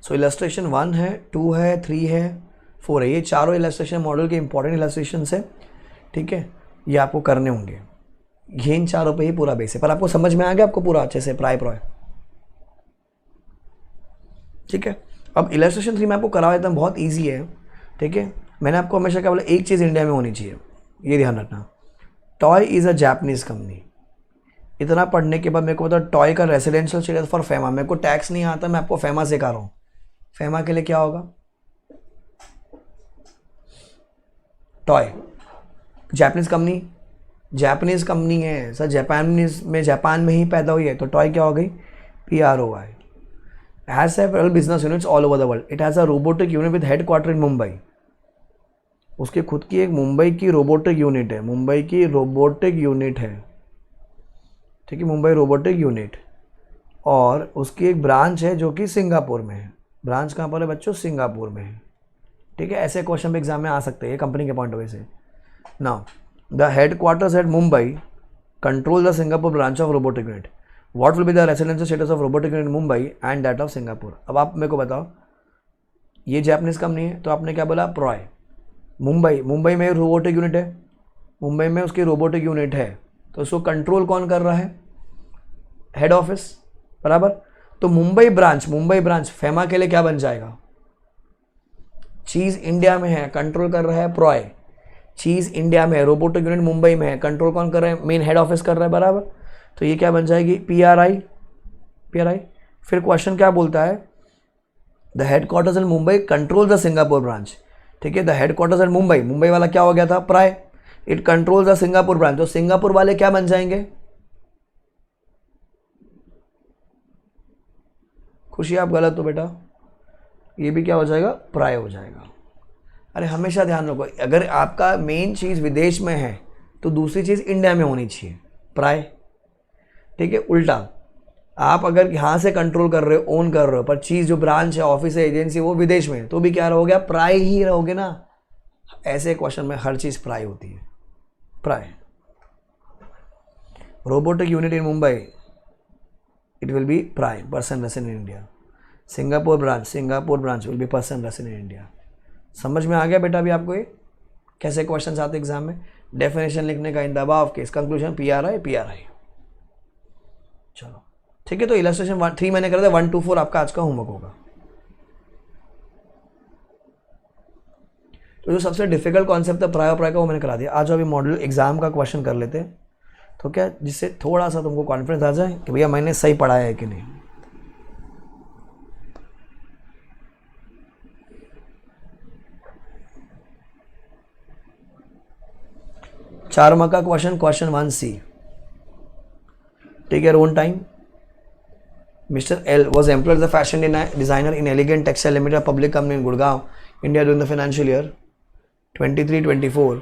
सो इलस्ट्रेशन 1 है, 2 है, 3 है, 4 है, ये चारों इलस्ट्रेशन मॉडल के इंपॉर्टेंट इलस्ट्रेशन है, ठीक है, ये आपको करने होंगे, ये इन चारों पे ही पूरा बेस है। पर आपको समझ में आ गया आपको पूरा अच्छे से PROI, ठीक है। अब इलस्ट्रेशन 3 में आपको करा देता हूँ, बहुत इजी है, ठीक है। मैंने आपको हमेशा क्या बोला, एक चीज़ इंडिया में होनी चाहिए, ये ध्यान रखना, toy is a Japanese company. इतना पढ़ने के बाद मेरे को पता टॉय का रेसिडेंशियल स्टेटस फॉर फेमा, मेरे को टैक्स नहीं आता, मैं आपको फेमा सिखा रहा हूँ। फेमा के लिए क्या होगा, टॉय जापानीज़ कंपनी है सर, जापान में ही पैदा हुई है, तो टॉय क्या हो गई PROI। has several business units all over the world. It has a robotic unit with headquarter in Mumbai. उसकी खुद की एक मुंबई की रोबोटिक यूनिट है, ठीक है, मुंबई रोबोटिक यूनिट, और उसकी एक ब्रांच है जो कि सिंगापुर में है। ब्रांच कहाँ पर है बच्चों, सिंगापुर में है, ठीक है। ऐसे क्वेश्चन एग्जाम में आ सकते हैं कंपनी के पॉइंट ऑफ व्यू से। Now the headquarters at Mumbai control the Singapore branch of robotic unit. What will be the residential status of robotic unit in Mumbai and that of Singapore? अब आप मेरे को बताओ, ये जापानीज कंपनी है तो आपने क्या बोला PROI। मुंबई में रोबोटिक यूनिट है, मुंबई में उसकी रोबोटिक यूनिट है, तो उसको कंट्रोल कौन कर रहा है, हेड ऑफिस, बराबर। तो मुंबई ब्रांच फेमा के लिए क्या बन जाएगा, चीज़ इंडिया में है, कंट्रोल कर रहा है PROI। चीज़ इंडिया में है, रोबोटिक यूनिट मुंबई में है, कंट्रोल कौन कर रहा है, मेन हेड ऑफिस कर रहा है, बराबर। तो ये क्या बन जाएगी PRI। फिर क्वेश्चन क्या बोलता है, the headquarters in Mumbai control the Singapore branch, ठीक है। द हेडक्वार्टर्स इन मुंबई वाला क्या हो गया था PROI, it control the Singapore branch, तो सिंगापुर वाले क्या बन जाएंगे, खुशी आप गलत हो बेटा, ये भी क्या हो जाएगा PROI हो जाएगा। अरे हमेशा ध्यान रखो, अगर आपका मेन चीज़ विदेश में है तो दूसरी चीज़ इंडिया में होनी चाहिए, PROI, ठीक है। उल्टा आप अगर यहाँ से कंट्रोल कर रहे हो, ओन कर रहे हो, पर चीज़ जो ब्रांच है, ऑफिस है, एजेंसी वो विदेश में है, तो भी क्या रहोगे आप PROI ही रहोगे ना। ऐसे क्वेश्चन में हर चीज़ PROI होती है, PROI। Robotic unit in Mumbai, it will be PROI, person resident in India. Singapore branch will be person resident in India. समझ में आ गया बेटा अभी आपको ये कैसे क्वेश्चन आते एग्जाम में। डेफिनेशन लिखने का in the above case, conclusion PRI। चलो ठीक है, तो इलस्ट्रेशन 3 मैंने कर दिया, 1 to 4 आपका आज का होमवर्क होगा। तो जो सबसे डिफिकल्ट कॉन्सेप्ट था PROI का वो मैंने करा दिया। आज अभी मॉडल एग्जाम का क्वेश्चन कर लेते हैं, तो क्या जिससे थोड़ा सा तुमको कॉन्फिडेंस आ जाए कि भैया मैंने सही पढ़ाया है कि नहीं। चार मार्क का question 1C, take your own time. Mr. L was employed as a fashion designer in Elegant Textile Limited, a public company in Gurgaon, India during the financial year 23-24.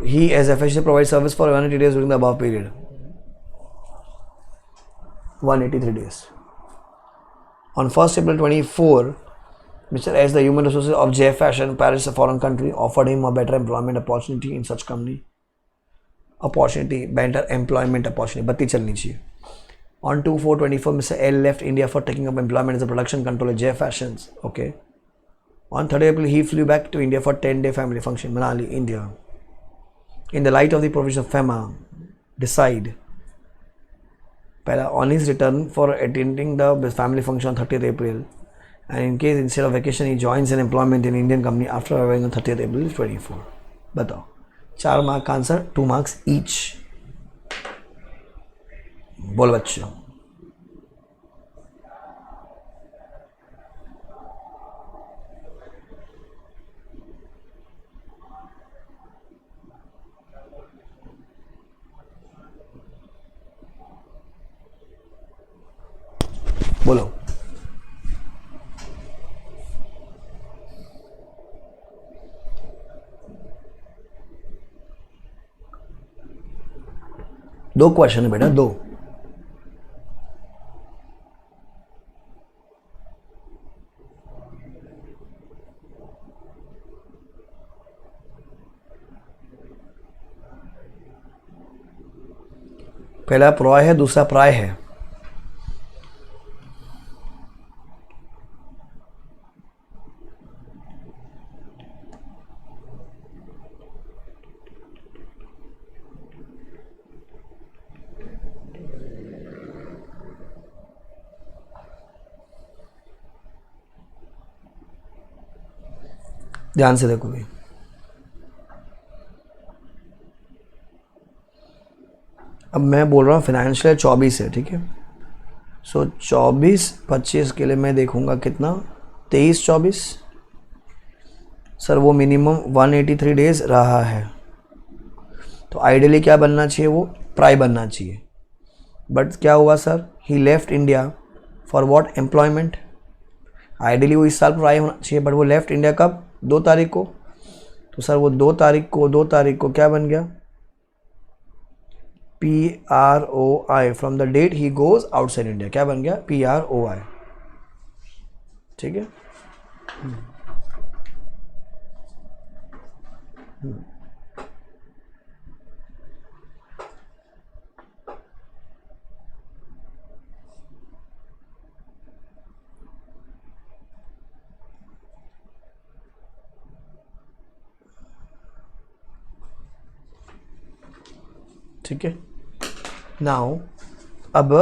He as FHC provides service for 180 days during the above period. 183 days. On 1st April 24, Mr. S, the human resources of JF Fashion, Paris, a foreign country, offered him a better employment opportunity in such company. Better employment opportunity. बत्ती चलनी चाहिए. On 2/4/24, Mr. L left India for taking up employment as a production controller at JF Fashions. Okay. On 3rd April, he flew back to India for 10-day family function, Manali, India. In the light of the provision of FEMA, decide. On his return for attending the family function on 30th April, and in case instead of vacation he joins an employment in Indian company after arriving on 30th April 24. बताओ 4 mark का answer, 2 marks each. बोल बच्चों. बोलो. दो question है बेटा, दो. पहला प्रॉय है, दूसरा प्राय है. ध्यान से देखो भी. अब मैं बोल रहा हूँ फाइनेंशियल 24 है, ठीक है. सो 24-25 के लिए मैं देखूंगा कितना, 23-24. सर वो मिनिमम 183 डेज रहा है, तो आइडियली क्या बनना चाहिए, वो प्राय बनना चाहिए. बट क्या हुआ sir, he left India for what, employment. Ideally वो इस साल प्राय होना चाहिए, बट वो लेफ्ट इंडिया कब, 2 तारीख को. तो सर वो 2 तारीख को क्या बन गया, PROI from the date he goes outside India. क्या बन गया, PROI. ठीक है. ठीक है. नाउ अब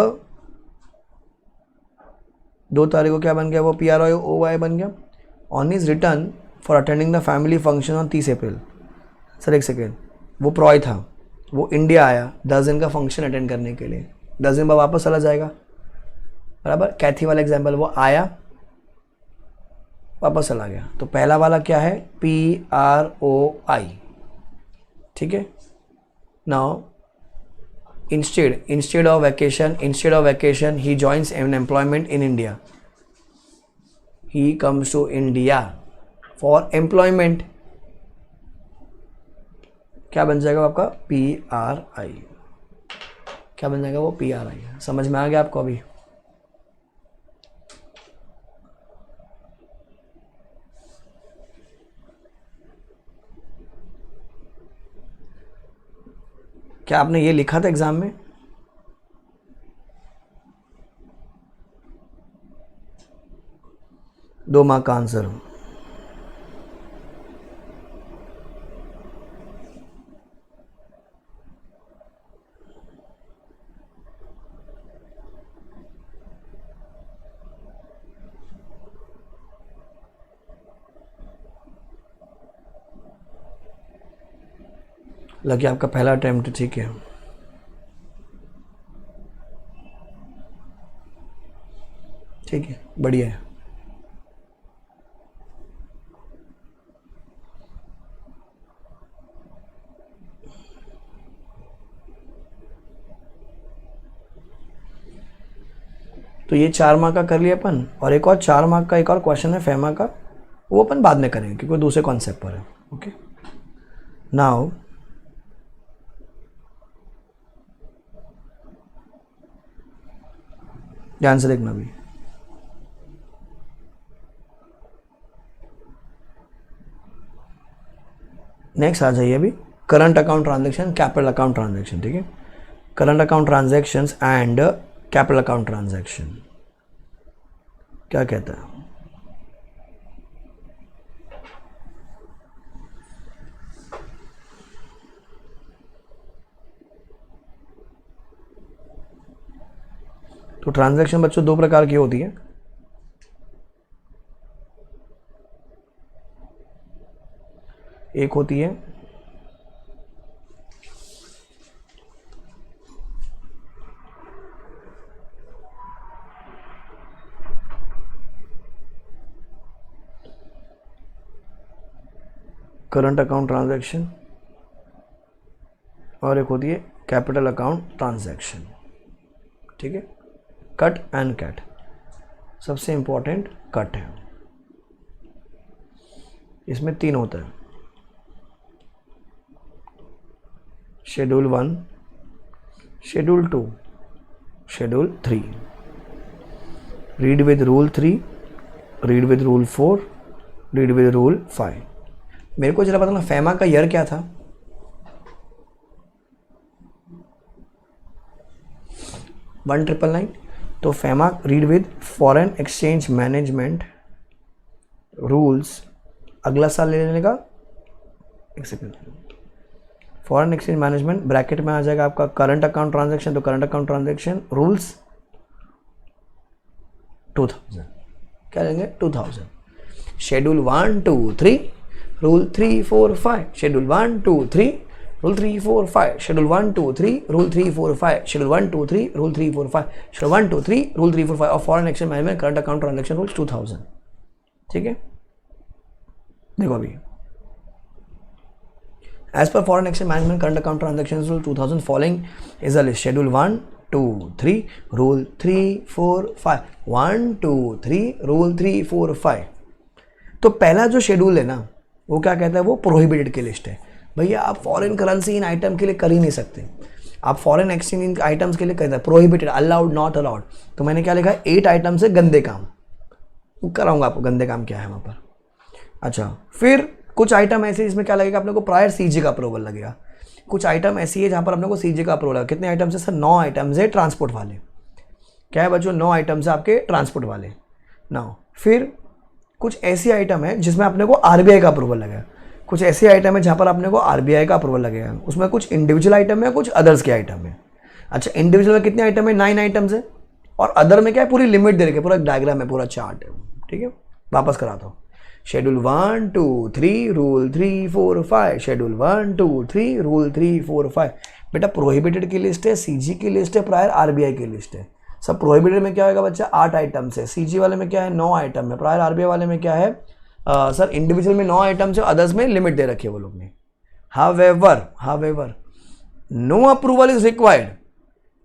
2 तारीख को क्या बन गया, वो PROI बन गया. On his return for attending the family function on 30 April. Sir एक सेकेंड, वो प्रॉय था, वो इंडिया आया 10 दिन का फंक्शन अटेंड करने के लिए, 10 दिन बाद वापस चला जाएगा. बराबर. कैथी वाला एग्जाम्पल, वो आया वापस चला गया. तो पहला वाला क्या है, PROI. ठीक है. Now instead of vacation he joins an employment in India. He comes to India for employment. क्या बन जाएगा आपका, PRI. क्या बन जाएगा, वो PRI. समझ में आ गया आपको अभी. क्या आपने ये लिखा था एग्जाम में, दो मार्क का आंसर. लगे आपका पहला अटेम्प्ट. ठीक है. ठीक है, बढ़िया है. तो ये 4 मार्क का कर लिया अपन, और एक और 4 मार्क का एक और क्वेश्चन है फेमा का, वो अपन बाद में करेंगे क्योंकि दूसरे कॉन्सेप्ट पर है. ओके. नाउ ध्यान से देखना भी. नेक्स्ट आ जाइए अभी current account transaction, capital account transaction, ठीक है। Current account transactions and capital account transaction क्या कहता है? तो ट्रांजैक्शन बच्चों दो प्रकार की होती है। एक होती है करंट अकाउंट ट्रांजैक्शन और एक होती है कैपिटल अकाउंट ट्रांजैक्शन, ठीक है। कट एंड कैट, सबसे इंपॉर्टेंट कट है। इसमें 3 होता है, schedule 1, schedule 2, schedule 3। Read with rule 3, read with rule 4, read with rule 5। मेरे को जरा बताना फैमा का ईयर क्या था? वन 999। तो FEMA read with foreign exchange management rules, अगला साल ले लेने का, एक second, foreign exchange management bracket में आ जाएगा आपका करंट अकाउंट ट्रांजैक्शन। तो करंट अकाउंट ट्रांजैक्शन रूल्स 2000, क्या लेंगे 2000। Schedule 1 2 3 rule 3 4 5, schedule 1 2 3 rule 3 4 5, schedule 1 2 3 rule 3 4 5, schedule 1 2 3 rule 3 4 5, schedule 1 2 3 rule 3 4 5 और foreign exchange management current account transaction rules 2000, ठीक है। देखो अभी as per foreign exchange management current account transaction rule 2000 following is a list. Schedule 1 2 3 rule 3 4 5, 1 2 3 rule 3 4 5। तो पहला जो schedule है ना वो क्या कहता है? वो प्रोहिबिटेड की लिस्ट है। भैया आप फॉरेन करेंसी इन आइटम के लिए कर ही नहीं सकते, आप फॉरेन एक्सचेंज इन आइटम्स के लिए कहते हैं प्रोहिबिटेड, अलाउड, नॉट अलाउड। तो मैंने क्या लिखा है? 8 आइटम से गंदे काम कराऊंगा आपको। गंदे काम क्या है वहाँ पर? अच्छा, फिर कुछ आइटम ऐसे जिसमें क्या लगेगा अपने को? प्रायर सीजी का अप्रूवल लगेगा। कुछ आइटम ऐसी है जहाँ पर अपने को सीजी का अप्रूवल लगेगा। कितने आइटम्स है सर? 9 आइटम्स है ट्रांसपोर्ट वाले। क्या है बच्चों? 9 आइटम्स है आपके ट्रांसपोर्ट वाले। नाउ फिर कुछ ऐसी आइटम है जिसमें अपने को आरबीआई का अप्रूवल लगेगा। कुछ ऐसी आइटम है जहाँ पर अपने को आरबीआई का अप्रूवल लगेगा। उसमें कुछ इंडिविजुअल आइटम है, कुछ अदर्स के आइटम है। अच्छा, इंडिविजुअल में कितने आइटम है? 9 आइटम्स है। और अदर में क्या है? पूरी लिमिट दे रखी है, पूरा डायग्राम है, पूरा चार्ट है, ठीक है। वापस कराता हूँ। Schedule 1 2 3 rule 3 4 5, schedule 1 2 3 rule 3 4 5। बेटा प्रोहिबिटेड की लिस्ट है, सीजी की लिस्ट है, प्रायर आरबीआई की लिस्ट है। सब प्रोहिबिटेड में क्या होगा बच्चा? 8 आइटम्स है। सीजी वाले में क्या है? 9 आइटम है। प्रायर आरबीआई वाले में क्या है सर? इंडिविजुअल में 9 आइटम्स है, अदर्स में लिमिट दे रखी है वो लोग ने। However no approval is required,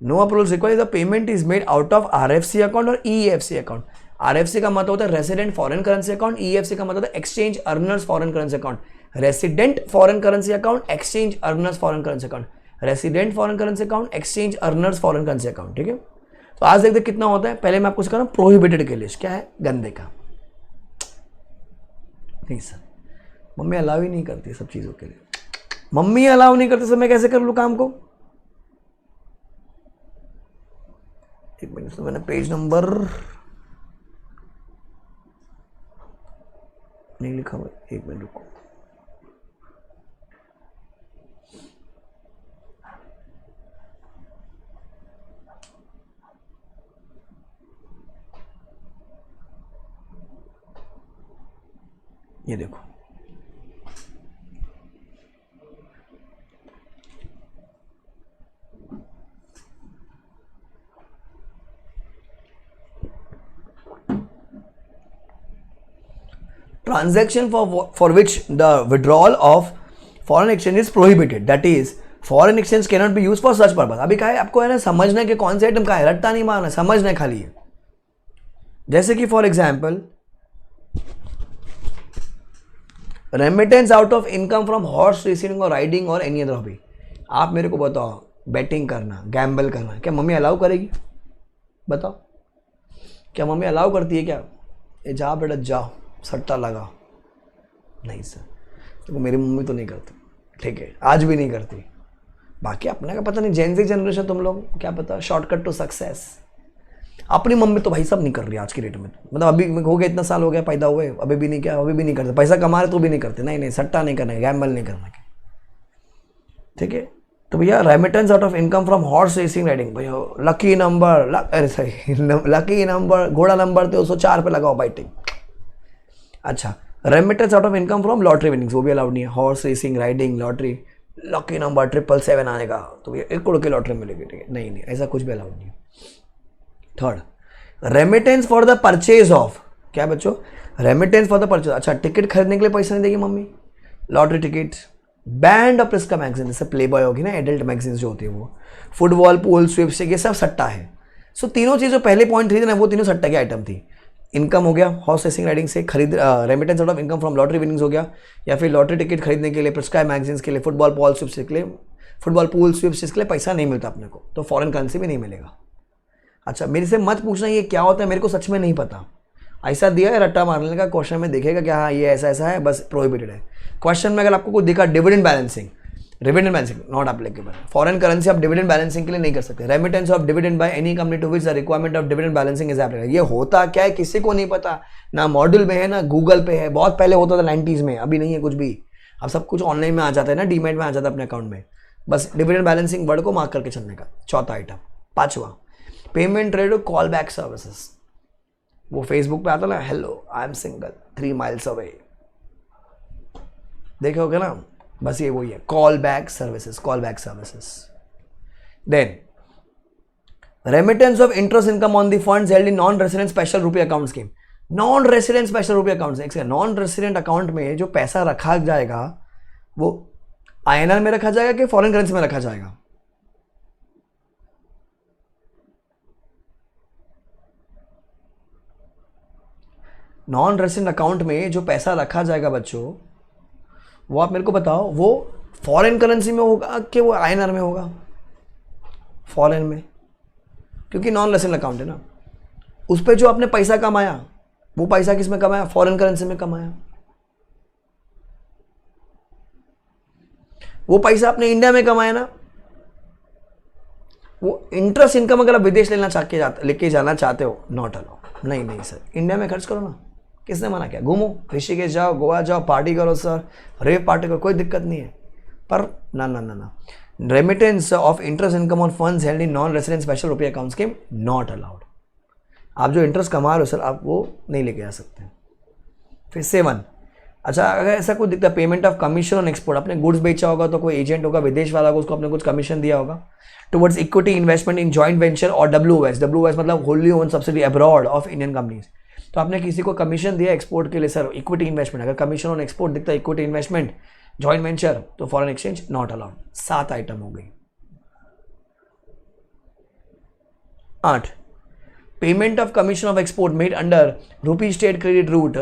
no approval required, the payment is made out of RFC account और ईएफसी अकाउंट। आरएफसी का मतलब होता है resident foreign currency account, EFC का मतलब होता है exchange earners foreign currency account. Resident foreign currency account, exchange earners foreign currency account, resident foreign currency account, exchange earners foreign currency account, ठीक है। तो आज देखते कितना होता है। पहले मैं आपको सिखा रहा हूं प्रोहिबिटेड के लिस्ट। क्या है? गंदे का। नहीं सर, मम्मी अलाउ ही नहीं करती सब चीजों के लिए। मम्मी अलाउ नहीं करती सर, मैं कैसे कर लूं काम को? एक मिनट, तो मैंने पेज नंबर नहीं लिखा हुआ, एक मिनट रुको। ये देखो, transaction for which the withdrawal of foreign exchange is prohibited, that is foreign exchange cannot be used for such purpose। अभी क्या है आपको? है ना समझना है कि कौन से आइटम का है, रट्टा नहीं मारना, समझना है खाली है। जैसे कि for example remittance out of income from horse racing और राइडिंग और एनी अदर हॉबी। आप मेरे को बताओ, बैटिंग करना, गैम्बल करना, क्या मम्मी अलाउ करेगी? बताओ, क्या मम्मी अलाउ करती है क्या? जा बेटा जाओ, सट्टा लगा। नहीं सर, तो मेरी मम्मी तो नहीं करती। ठीक है, आज भी नहीं करती। बाकी अपने का पता नहीं, जेन ज़ी जनरेशन तुम लोग, क्या पता, शॉर्टकट टू सक्सेस। अपनी मम्मी तो भाई सब नहीं कर रही आज की डेट में, मतलब अभी हो गया, इतना साल हो गया पैदा हुए, अभी भी नहीं, क्या अभी भी नहीं करते, पैसा कमा रहे तो भी नहीं करते, नहीं नहीं, सट्टा नहीं करना, गैम्बल नहीं करना, ठीक है। तो भैया remittance out of income from horse racing riding, भैया लकी नंबर, अरे सही लकी नंबर, घोड़ा नंबर 204 पे लगाओ बाइटिंग। अच्छा, remittance out of income from lottery winnings, वो भी अलाउड नहीं है। Horse racing, riding, lottery, lucky number 777 आने का तो भैया 1 करोड़ की लॉटरी मिलेगी, ठीक है, नहीं नहीं, ऐसा कुछ भी अलाउड नहीं है। Third, remittance for the purchase of, क्या बच्चों, रेमिटेंस फॉर द परचेज, अच्छा टिकट खरीदने के लिए पैसा नहीं देगी mummy, lottery ticket, band of press का मैगजीन, जैसे प्ले बॉय होगी ना, एडल्ट मैगजीन जो होती है वो, फुटबॉल, पूल, स्विप, ये सब सट्टा है। सो तीनों चीज़ जो पहले पॉइंट थी ना, वो तीनों सट्टा की आइटम थी। इनकम हो गया हॉर्स रेसिंग राइडिंग से, खरीद remittance out of income from lottery winnings हो गया, या फिर लॉटरी टिकट खरीदने के लिए, प्रिस्क्राइब मैगजीन्स के लिए, फुटबॉल पॉल स्विप्स के लिए, फुटबॉल पूल स्विप्स के लिए पैसा नहीं मिलता अपने को, तो फॉरेन करेंसी भी नहीं मिलेगा। अच्छा, मेरे से मत पूछना ये क्या होता है, मेरे को सच में नहीं पता, ऐसा दिया है रट्टा मारने का, क्वेश्चन में देखेगा कि हाँ ये ऐसा ऐसा है, बस प्रोहिबिटेड है। क्वेश्चन में अगर आपको कुछ दिखा dividend balancing, dividend balancing not applicable, foreign currency आप डिविडेंड बैलेंसिंग के लिए नहीं कर सकते। Remittance of dividend by any company to which the requirement of dividend balancing is applicable, ये होता क्या है किसी को नहीं पता, ना मॉड्यूल में है ना गूगल पे है, बहुत पहले होता था 90s में, अभी नहीं है कुछ भी, अब सब कुछ ऑनलाइन में आ जाता है ना, डीमेट में आ जाता है अपने अकाउंट में, बस डिविडेंड बैलेंसिंग वर्ड को मार्क करके चलने का। चौथा आइटम, पांचवा, payment rate call back services, वो फेसबुक पे आता ना, hello I am single 3 miles away, देखे होगे ना, बस ये वही है, call back services, call back services. Then remittance of interest income on the funds held in non resident special rupee account scheme, non resident special rupee account, non resident account में जो पैसा रखा जाएगा वो INR में रखा जाएगा कि फॉरेन करेंसी में रखा जाएगा, नॉन रेसिडेंट अकाउंट में जो पैसा रखा जाएगा बच्चों, वो आप मेरे को बताओ, वो फॉरेन करेंसी में होगा कि वो INR में होगा, फॉरेन में, क्योंकि नॉन रेसिडेंट अकाउंट है ना, उस पर जो आपने पैसा कमाया, वो पैसा किस में कमाया, फॉरेन करेंसी में कमाया। वो पैसा आपने इंडिया में कमाया ना, वो इंटरेस्ट इनकम अगर आप विदेश लेके जाना चाहते हो, नॉट अलाउ, नहीं नहीं सर, इंडिया में खर्च करो ना, किसने मना किया, घूमो, ऋषिकेश जाओ, गोवा जाओ, पार्टी करो सर, रेव पार्टी करो, कोई दिक्कत नहीं है, पर ना ना ना ना, remittance of interest income on funds held in non resident special rupee account scheme not allowed. आप जो इंटरेस्ट कमा रहे हो सर, आप वो नहीं लेके आ सकते। फिर 7, अच्छा अगर ऐसा कुछ दिखता है, payment of commission on export, आपने गुड्स बेचा होगा तो कोई एजेंट होगा विदेश वाला होगा, उसको आपने कुछ कमीशन दिया होगा, towards equity investment in joint venture और WOS मतलब wholly own subsidy abroad of Indian companies, तो आपने किसी को कमीशन दिया एक्सपोर्ट के लिए सर, इक्विटी इन्वेस्टमेंट, अगर कमीशन ऑन एक्सपोर्ट दिखता है, इक्विटी इन्वेस्टमेंट, जॉइंट वेंचर, तो foreign exchange not allowed. 7 item हो गई। 8, payment of commission of export made under rupee state credit route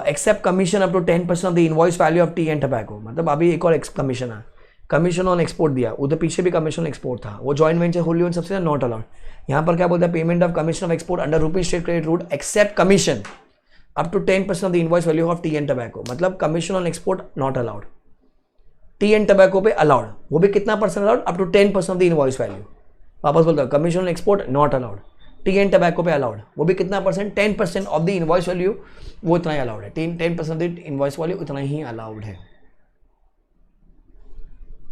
except commission up to 10% of the invoice value of tea and tobacco, मतलब अभी एक और commission है, commission on export दिया, उधर पीछे भी कमीशन ऑन एक्सपोर्ट था, वो जॉइंट वेंचर होली ओन सबसे नॉट अलाउड। यहाँ पर क्या बोलता है, payment of commission of export under rupee state credit route except commission up to 10% of the invoice value of tea and tobacco, मतलब commission on export not allowed, tea and tobacco पे allowed, वो भी कितना percent allowed, up to 10% of the invoice value. वापस बोलता हूँ, commission on export not allowed, tea and tobacco पे allowed, वो भी कितना percent, 10% of the invoice value, वो इतना ही अलाउड है, 10% ऑफ द इनवॉइस वैल्यू इतना ही अलाउड है।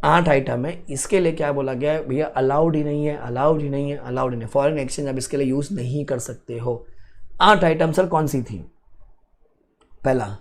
8 आइटम है, इसके लिए क्या बोला गया है भैया, अलाउड ही नहीं है, अलाउड ही नहीं है, अलाउड ही नहीं, फॉरेन एक्सचेंज आप इसके लिए यूज नहीं कर सकते हो। 8 आइटम सर कौन सी थी? पहला,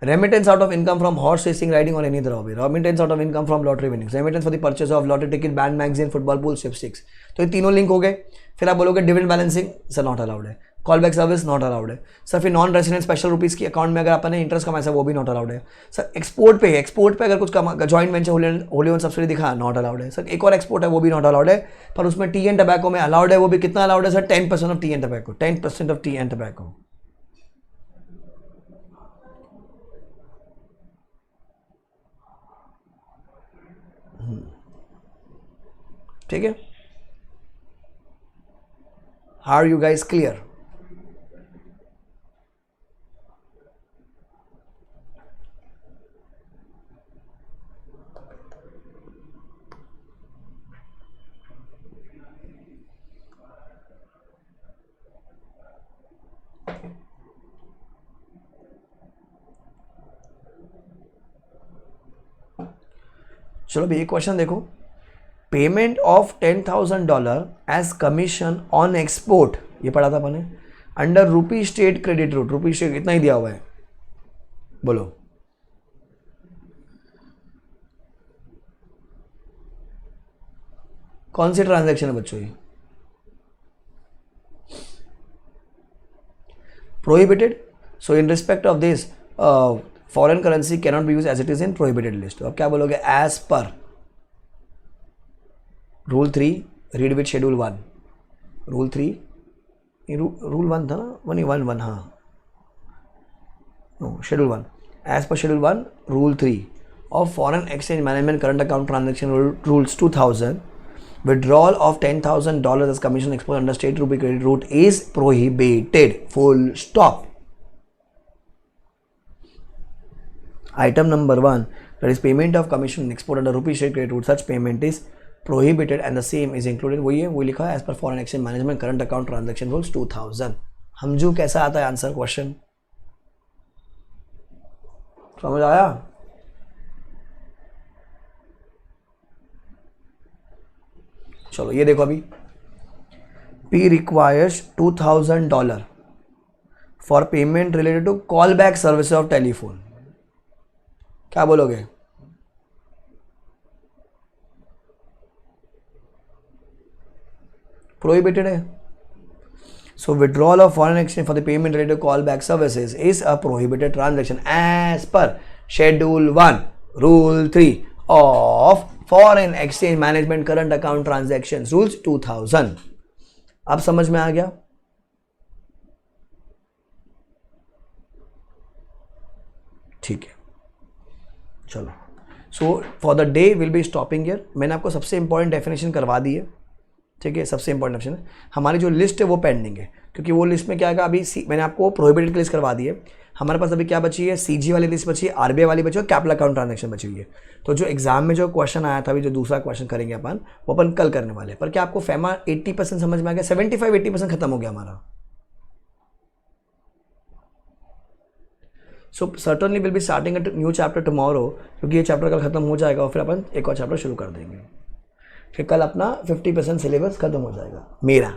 remittance out of income from horse racing riding और any other hobby, remittance out of income from lottery winnings, remittance for the purchase of lottery ticket, banned magazine, football pool, sweeps, तो ये तीनों link हो गए। फिर आप बोलोगे dividend balancing sir not allowed है, call back service not allowed है सर, फिर नॉन रेसिडेंट स्पेशल रुपीज़ की अकाउंट में अगर आपने इंटरेस्ट कमाया सर वो भी नॉट अलाउड है सर, एक्सपोर्ट पे अगर कुछ joint venture wholly own subsidy दिखा नॉट अलाउड है सर, एक और एक्सपोर्ट है वो भी नॉट अलाउड है, पर उसमें टी एंड टबैको में अलाउड है, वो भी कितना अलाउड है sir, 10% of tea and tobacco, 10% of tea and tobacco. ठीक है, आर यू गाइस क्लियर? चलो अभी एक क्वेश्चन देखो, payment of $10,000 as commission on export, ये पढ़ा था अपन ने, under rupee state credit route, rupee state इतना ही दिया हुआ है, बोलो कौन सी ट्रांजैक्शन है बच्चों ये? Prohibited, so in respect of this foreign currency cannot be use as it is in prohibited list. अब क्या बोलोगे? As per rule 3, read with schedule 1, rule 3, rule 1 था ना, 1 हाँ, no schedule 1, as per schedule 1 rule 3 of foreign exchange management current account transaction rules 2000, withdrawal of $10,000 as commission exposed under state rupee credit route is prohibited, full stop. Item number 1, that is payment of commission export under rupee state credit route, such payment is prohibited and the same is included, वही है, वो लिखा है as per foreign exchange management current account transaction rules 2000। हमजू कैसा आता है answer question, समझ आया? चलो ये देखो, अभी P requires $2,000 for payment related to call back service of telephone, क्या बोलोगे? प्रोहिबिटेड है, so withdrawal of foreign exchange for the payment related to call back services is a prohibited transaction as per schedule 1 rule 3 of foreign exchange management current account transaction rules 2000। अब समझ में आ गया? ठीक है, चलो, so for the day will be stopping here. मैंने आपको सबसे इंपॉर्टेंट डेफिनेशन करवा दी है, ठीक है, सबसे इंपॉर्टेंट ऑप्शन है। हमारी जो लिस्ट है वो पेंडिंग है, क्योंकि वो लिस्ट में क्या है, अभी मैंने आपको प्रोहिबिटेड की लिस्ट करवा दी है। हमारे पास अभी क्या बची है? सीजी वाली लिस्ट बची है, आरबीआई वाली बची है, और कैपिटल अकाउंट ट्रांजैक्शन बची हुई है। तो जो एग्जाम में जो क्वेश्चन आया था, अभी जो दूसरा क्वेश्चन करेंगे अपन, वो अपन कल करने वाले हैं। पर क्या आपको फेमा 80% समझ में आ गया? 75-80% खत्म हो गया हमारा। So certainly will be starting a new chapter tomorrow, क्योंकि ये चैप्टर कल खत्म हो जाएगा और फिर अपन एक और चैप्टर शुरू कर देंगे। फिर कल अपना 50% सिलेबस खत्म हो जाएगा मेरा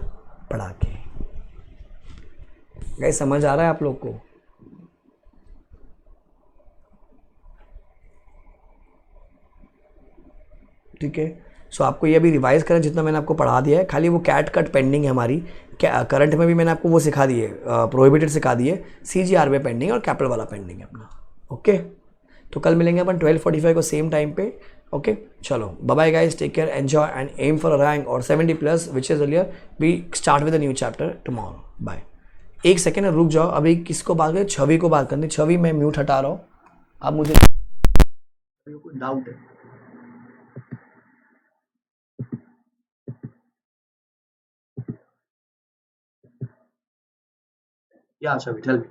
पढ़ा के। गाइस समझ आ रहा है आप लोग को? ठीक है, सो आपको ये अभी रिवाइज करें जितना मैंने आपको पढ़ा दिया है, खाली वो कैट कट पेंडिंग है हमारी। करंट में भी मैंने आपको वो सिखा दिए, प्रोहिबिटेड सिखा दिए, CGR में पेंडिंग है और कैपिटल वाला पेंडिंग है अपना। ओके, तो कल मिलेंगे अपन 12:45 को सेम टाइम पे। ओके, चलो bye bye guys, take care, enjoy and aim for a rank or 70+ which is earlier. We start with a new chapter tomorrow. Bye. एक सेकेंड रुक जाओ, अभी किसको बात करें? छवि को बात करनी। छवि मैं म्यूट हटा रहा हूँ, अब मुझे कोई डाउट है? या छवि टेल मी।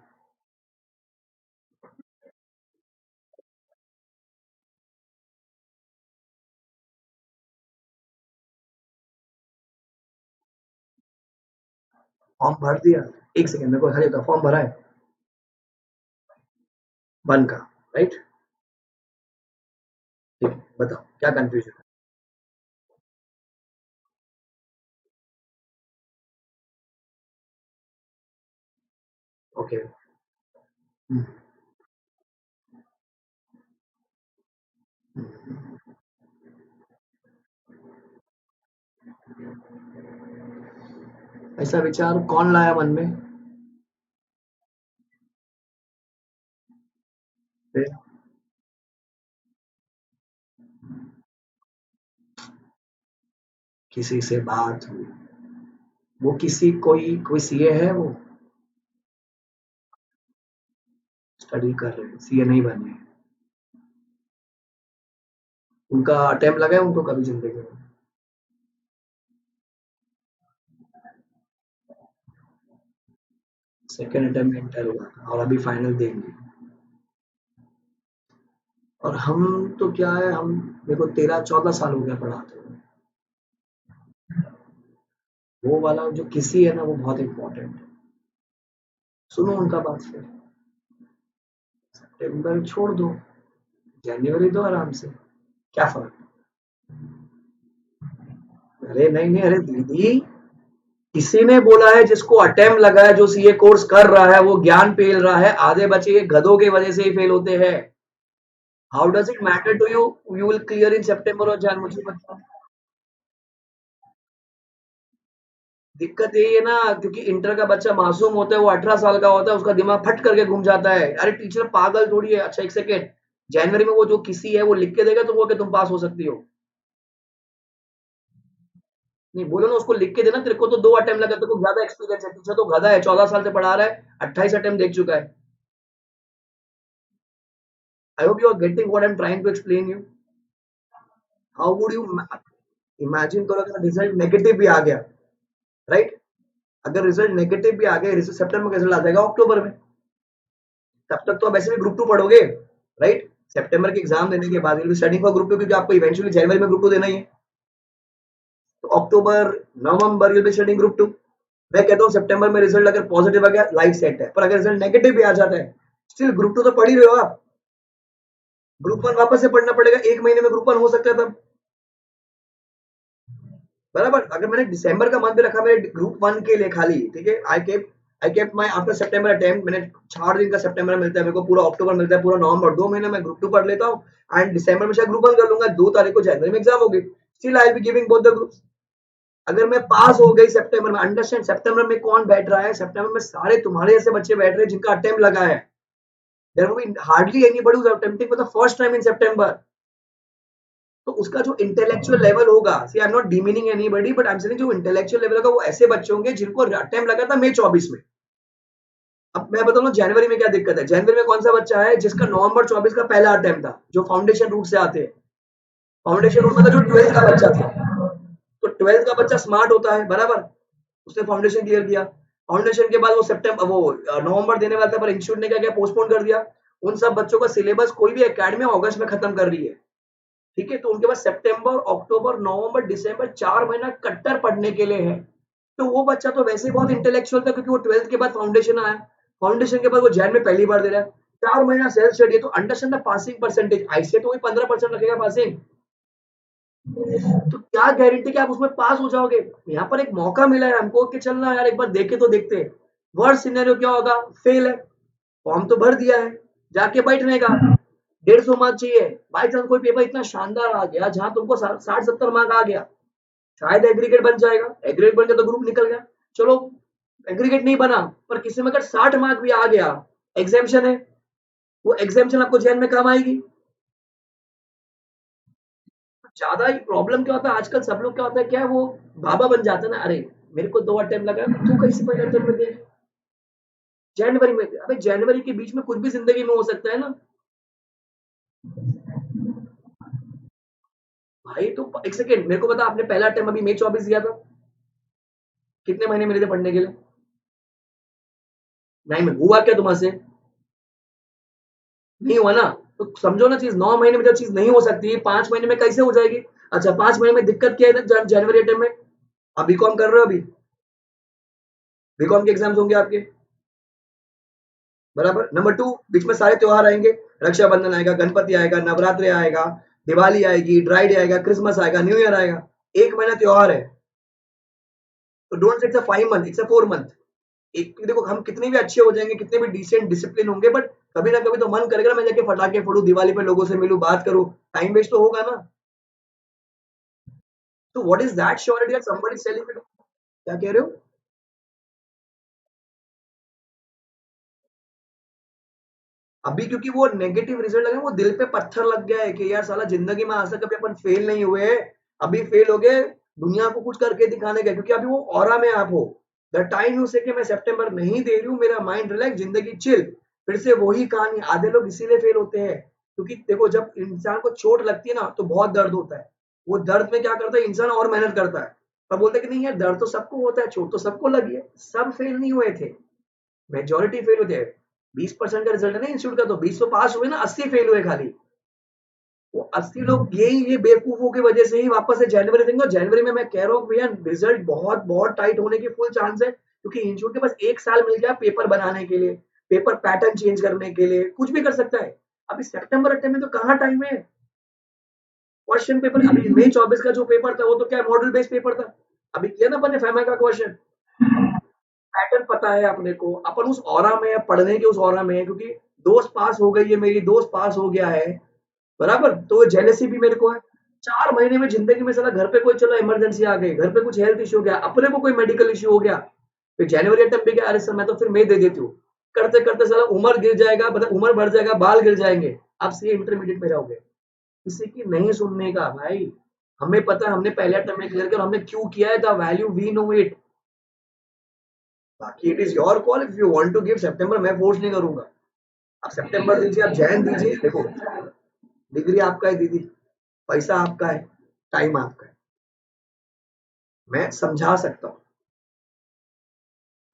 फॉर्म भर दिया? एक सेकंड मेरे को हटा देता, फॉर्म भरा है 1 का, राइट? ठीक है, बताओ क्या कंफ्यूजन है? ओके, ऐसा विचार कौन लाया मन में? फिर किसी से बात हुई? वो किसी कोई सीए है, वो स्टडी कर रहे हैं, सीए नहीं बने? उनका अटेम्प्ट लगा है उनको कभी जिंदगी में? सेकेंड अटेम्प्ट में इंटर हुआ था और अभी फाइनल देंगे। और हम तो क्या है, हम, मेरे को 13-14 साल हो गया पढ़ाते हुए। वो वाला जो किसी है ना, वो बहुत इंपॉर्टेंट है। सुनो उनका बात, फिर सितंबर छोड़ दो, जनवरी दो आराम से, क्या फर्क? अरे नहीं नहीं, अरे दीदी, किसी ने बोला है जिसको अटेम्प्ट लगा है, जो सीए कोर्स कर रहा है, वो ज्ञान पेल रहा है, आधे बच्चे ये गधों की वजह से ही फेल होते हैं। How does it matter to you, you will clear in सितंबर और जन, मुझे बताओ। दिक्कत यही है ना, क्योंकि इंटर का बच्चा मासूम होता है, वो 18 साल का होता है, उसका दिमाग फट करके घूम जाता है। अरे टीचर पागल थोड़ी है। अच्छा एक सेकेंड, जनवरी में वो जो किसी है वो लिख के देगा तो वो कि तुम पास हो सकती हो? नहीं बोलो ना, उसको लिख के देना, तेरे को तो 2 अटेम्प्ट लगा, तेरे को ज्यादा एक्सपीरियंस है, टीचर तो गधा है, 14 साल से पढ़ा रहा है, 28 अटेम्प्ट देख चुका है। I hope you are getting what I am trying to explain you. How would you imagine करो अगर रिजल्ट नेगेटिव भी आ गया, राइट? अगर रिजल्ट नेगेटिव भी आ गया, रिजल्ट सितंबर में रिजल्ट आ जाएगा अक्टूबर में, तब तक तो आप ऐसे भी ग्रुप 2 पढ़ोगे, राइट? सितंबर के एग्जाम देने के बाद will be studying for group 2, क्योंकि आपको इवेंचुअली जनवरी में ग्रुप 2 देना ही है। तो अक्टूबर नवंबर विल बी स्टडीइंग ग्रुप 2। मैं कहता हूँ सितंबर में रिजल्ट अगर पॉजिटिव आ गया, लाइफ सेट है, पर अगर रिजल्ट नेगेटिव भी आ जाता है, स्टिल ग्रुप 2 तो पढ़ ही रहे हो आप। ग्रुप 1 वापस से पढ़ना पड़ेगा, 1 महीने में ग्रुप 1 हो सकता है तब, बराबर? अगर मैंने दिसंबर का मंथ भी रखा मेरे ग्रुप 1 के लिए खाली, ठीक है, I kept my after September attempt, मैंने 4 दिन का सितंबर में मिलता है मेरे को, पूरा अक्टूबर मिलता है, पूरा नवंबर, 2 महीने में ग्रुप 2 पढ़ लेता हूँ, एंड दिसंबर में शायद ग्रुप 1 कर लूंगा, 2 तारीख को जनवरी में एग्जाम होगी, still I will be giving both the groups. अगर मैं पास हो गई सितंबर में, अंडरस्टैंड सितंबर में कौन बैठ रहा है, सितंबर में सारे तुम्हारे जैसे बच्चे बैठ रहे हैं जिनका अटेम्प्ट लगा है। There will be hardly anybody who is attempting for the first time in सितंबर। तो उसका जो इंटेलेक्चुअल लेवल होगा, see I am not demeaning anybody, but I am saying जो इंटेलेक्चुअल लेवल होगा वो ऐसे बच्चे होंगे जिनको अटेम्प्ट लगा था मई 24 में। अब मैं बताऊं जनवरी में क्या दिक्कत है। जनवरी में कौन सा बच्चा है जिसका नवंबर 24 का पहला अटेम्प्ट था, जो फाउंडेशन रूट से आते हैं? फाउंडेशन रूट मतलब जो 12th का बच्चा था। तो 12th का बच्चा स्मार्ट होता है, बराबर? उसने फाउंडेशन क्लियर किया। फाउंडेशन के बाद वो सितंबर वो नवंबर देने वाला था, पर इंस्टीट्यूट ने क्या किया, पोस्टपोन कर दिया। उन सब बच्चों का सिलेबस कोई भी एकेडमी अगस्त में खत्म कर रही है, ठीक है? तो उनके पास सितंबर, अक्टूबर, नवंबर, दिसंबर 4 महीना कट्टर पढ़ने के लिए है। तो वो बच्चा तो वैसे ही बहुत इंटेलेक्चुअल था, क्योंकि वो 12th के बाद फाउंडेशन आया, फाउंडेशन के बाद वो जैन में पहली बार दे रहा है, 4 महीना सेल्फ स्टडी है। तो अंडरस्टैंड द पासिंग परसेंटेज, ऐसे तो वही 15% रखेगा पासिंग। तो क्या गारंटी कि आप उसमें पास हो जाओगे? यहाँ पर एक मौका मिला है हमको कि चलना यार, एक बार देखे तो देखते हैं। वर्स्ट सिनेरियो क्या होगा? फेल है, फॉर्म तो भर दिया है, जाके बैठने का, 150 मार्क चाहिए। बाई चांस कोई पेपर इतना शानदार आ गया जहां तुमको 60-70 मार्क आ गया, शायद एग्रीगेट बन जाएगा, एग्रीगेट बन गया तो ग्रुप निकल गया, चलो। एग्रीगेट नहीं बना, पर किसी में अगर 60 मार्क भी आ गया, एग्जामेशन है, वो एग्जामेशन आपको जेल में काम आएगी। ज्यादा ही प्रॉब्लम क्या होता है आजकल, सब लोग क्या होता है, क्या वो बाबा बन जाता है ना, अरे मेरे को 2 अटेम्प्ट लगा, तू कैसे पहले अटेम्प्ट में दे? जनवरी में, अबे जनवरी के बीच में कुछ भी जिंदगी में हो सकता है ना भाई। तो एक सेकेंड, मेरे को बता, आपने पहला अटेम्प्ट अभी मई 24 दिया था, कितने महीने मिले थे पढ़ने के लिए? नहीं में हुआ क्या तुम्हारे? नहीं हुआ ना? तो समझो ना चीज, 9 महीने में जो चीज नहीं हो सकती 5 महीने में कैसे हो जाएगी? अच्छा 5 महीने में दिक्कत क्या है जनवरी अटेम्प्ट में? आप बीकॉम कर रहे हो अभी, बीकॉम के एग्जाम्स होंगे आपके, बराबर? नंबर 2, बीच में सारे त्योहार आएंगे, रक्षाबंधन आएगा, गणपति आएगा, नवरात्रि आएगा, दिवाली आएगी, ड्राई डे आएगा, क्रिसमस आएगा, न्यू ईयर आएगा, 1 महीना त्योहार है। तो don't it's a 5 month, it's a 4 month. एक देखो, हम कितने भी अच्छे हो जाएंगे, कितने भी डिसेंट डिसिप्लिन होंगे, बट कभी ना कभी तो मन करेगा ना मैं जाके फटाके फोड़ू, दिवाली पे लोगों से मिलूं, बात करूं, टाइम वेस्ट तो होगा ना। तो what is that surety that somebody is telling? क्या कह रहे हो? अभी क्योंकि वो नेगेटिव रिजल्ट लगे, वो दिल पे पत्थर लग गया है कि यार साला जिंदगी में आज तक कभी अपन फेल नहीं हुए, अभी फेल हो गए, दुनिया को कुछ करके दिखाने गए, क्योंकि अभी वो ऑरा में आप हो। द टाइम यू से कि मैं सितंबर नहीं दे रही हूँ, मेरा माइंड रिलैक्स, जिंदगी चिल, फिर से वही कहानी। आधे लोग इसीलिए फेल होते हैं, क्योंकि देखो जब इंसान को चोट लगती है ना तो बहुत दर्द होता है, वो दर्द में क्या करता है इंसान, और मेहनत करता है, पर बोलते हैं कि नहीं यार, दर्द तो सबको होता है, चोट तो सबको लगी है। सब फेल नहीं हुए थे, मेजोरिटी फेल हुए थे। 20% का रिजल्ट है ना इंस्टीट्यूट का, तो 20 तो पास हुए ना, 80 फेल हुए खाली। वो 80 लोग ये बेवकूफों की वजह से ही वापस से जनवरी देंगे। और जनवरी में मैं कह रहा हूँ भैया, रिजल्ट बहुत बहुत टाइट होने की फुल चांस है, क्योंकि इंस्टीट्यूट के पास 1 साल मिल गया पेपर बनाने के लिए, पेपर पैटर्न चेंज करने के लिए, कुछ भी कर सकता है। अभी सितंबर अट्टे में तो कहाँ टाइम है? क्वेश्चन पेपर अभी मई 24 का जो पेपर था वो तो क्या मॉडल बेस्ड पेपर था। अभी किया ना अपन ने फेमा का क्वेश्चन, पैटर्न पता है अपने को, अपन उस ऑरा में है, पढ़ने के उस ऑरा में है, क्योंकि दोस्त पास हो गई है, मेरी दोस्त पास हो गया है, बराबर, तो जेलेसी भी मेरे को है। 4 महीने में जिंदगी में साला घर पे कोई चलो इमरजेंसी आ गई, घर पे कुछ हेल्थ इश्यू हो गया, अपने को कोई मेडिकल इश्यू हो गया, फिर जनवरी अटेम्प्ट भी क्या, अरे सर मैं तो फिर मई दे देती हूँ, करते करते साला उम्र गिर जाएगा, मतलब उम्र बढ़ जाएगा, बाल गिर जाएंगे, आप सीए इंटरमीडिएट में रहोगे। किसी की नहीं सुनने का भाई, हमें पता है हमने पहले अटेम्प्ट में क्लियर किया और हमने क्यों किया है, the value we know it. बाकी it is your call, if you want to give सितंबर, मैं फोर्स नहीं करूंगा, आप सितंबर दीजिए, आप जैन दीजिए, देखो डिग्री आपका है दीदी, पैसा आपका है, टाइम आपका है, मैं समझा सकता हूँ।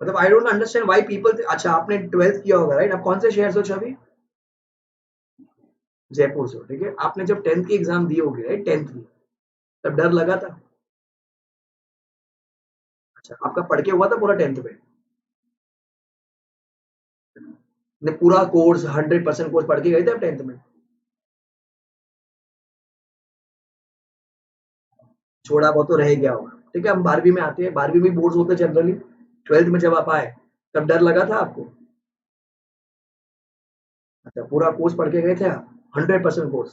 मतलब I don't understand why people, अच्छा आपने 12th किया होगा राइट, आप कौन से शहर से हो अभी? जयपुर से हो, ठीक है, आपने जब 10th की एग्जाम दी होगी राइट, 10th की, तब डर लगा था? अच्छा आपका पढ़ के हुआ था पूरा 10th में? ने पूरा कोर्स 100% कोर्स पढ़ के गए थे आप 10th में? छोड़ा बहुत तो रह गया होगा, ठीक है, हम 12वीं में आते हैं, 12वीं में बोर्ड्स होते हैं जनरली, 12th में जब आप आए तब डर लगा था आपको? अच्छा पूरा कोर्स पढ़ के गए थे आप, 100% कोर्स,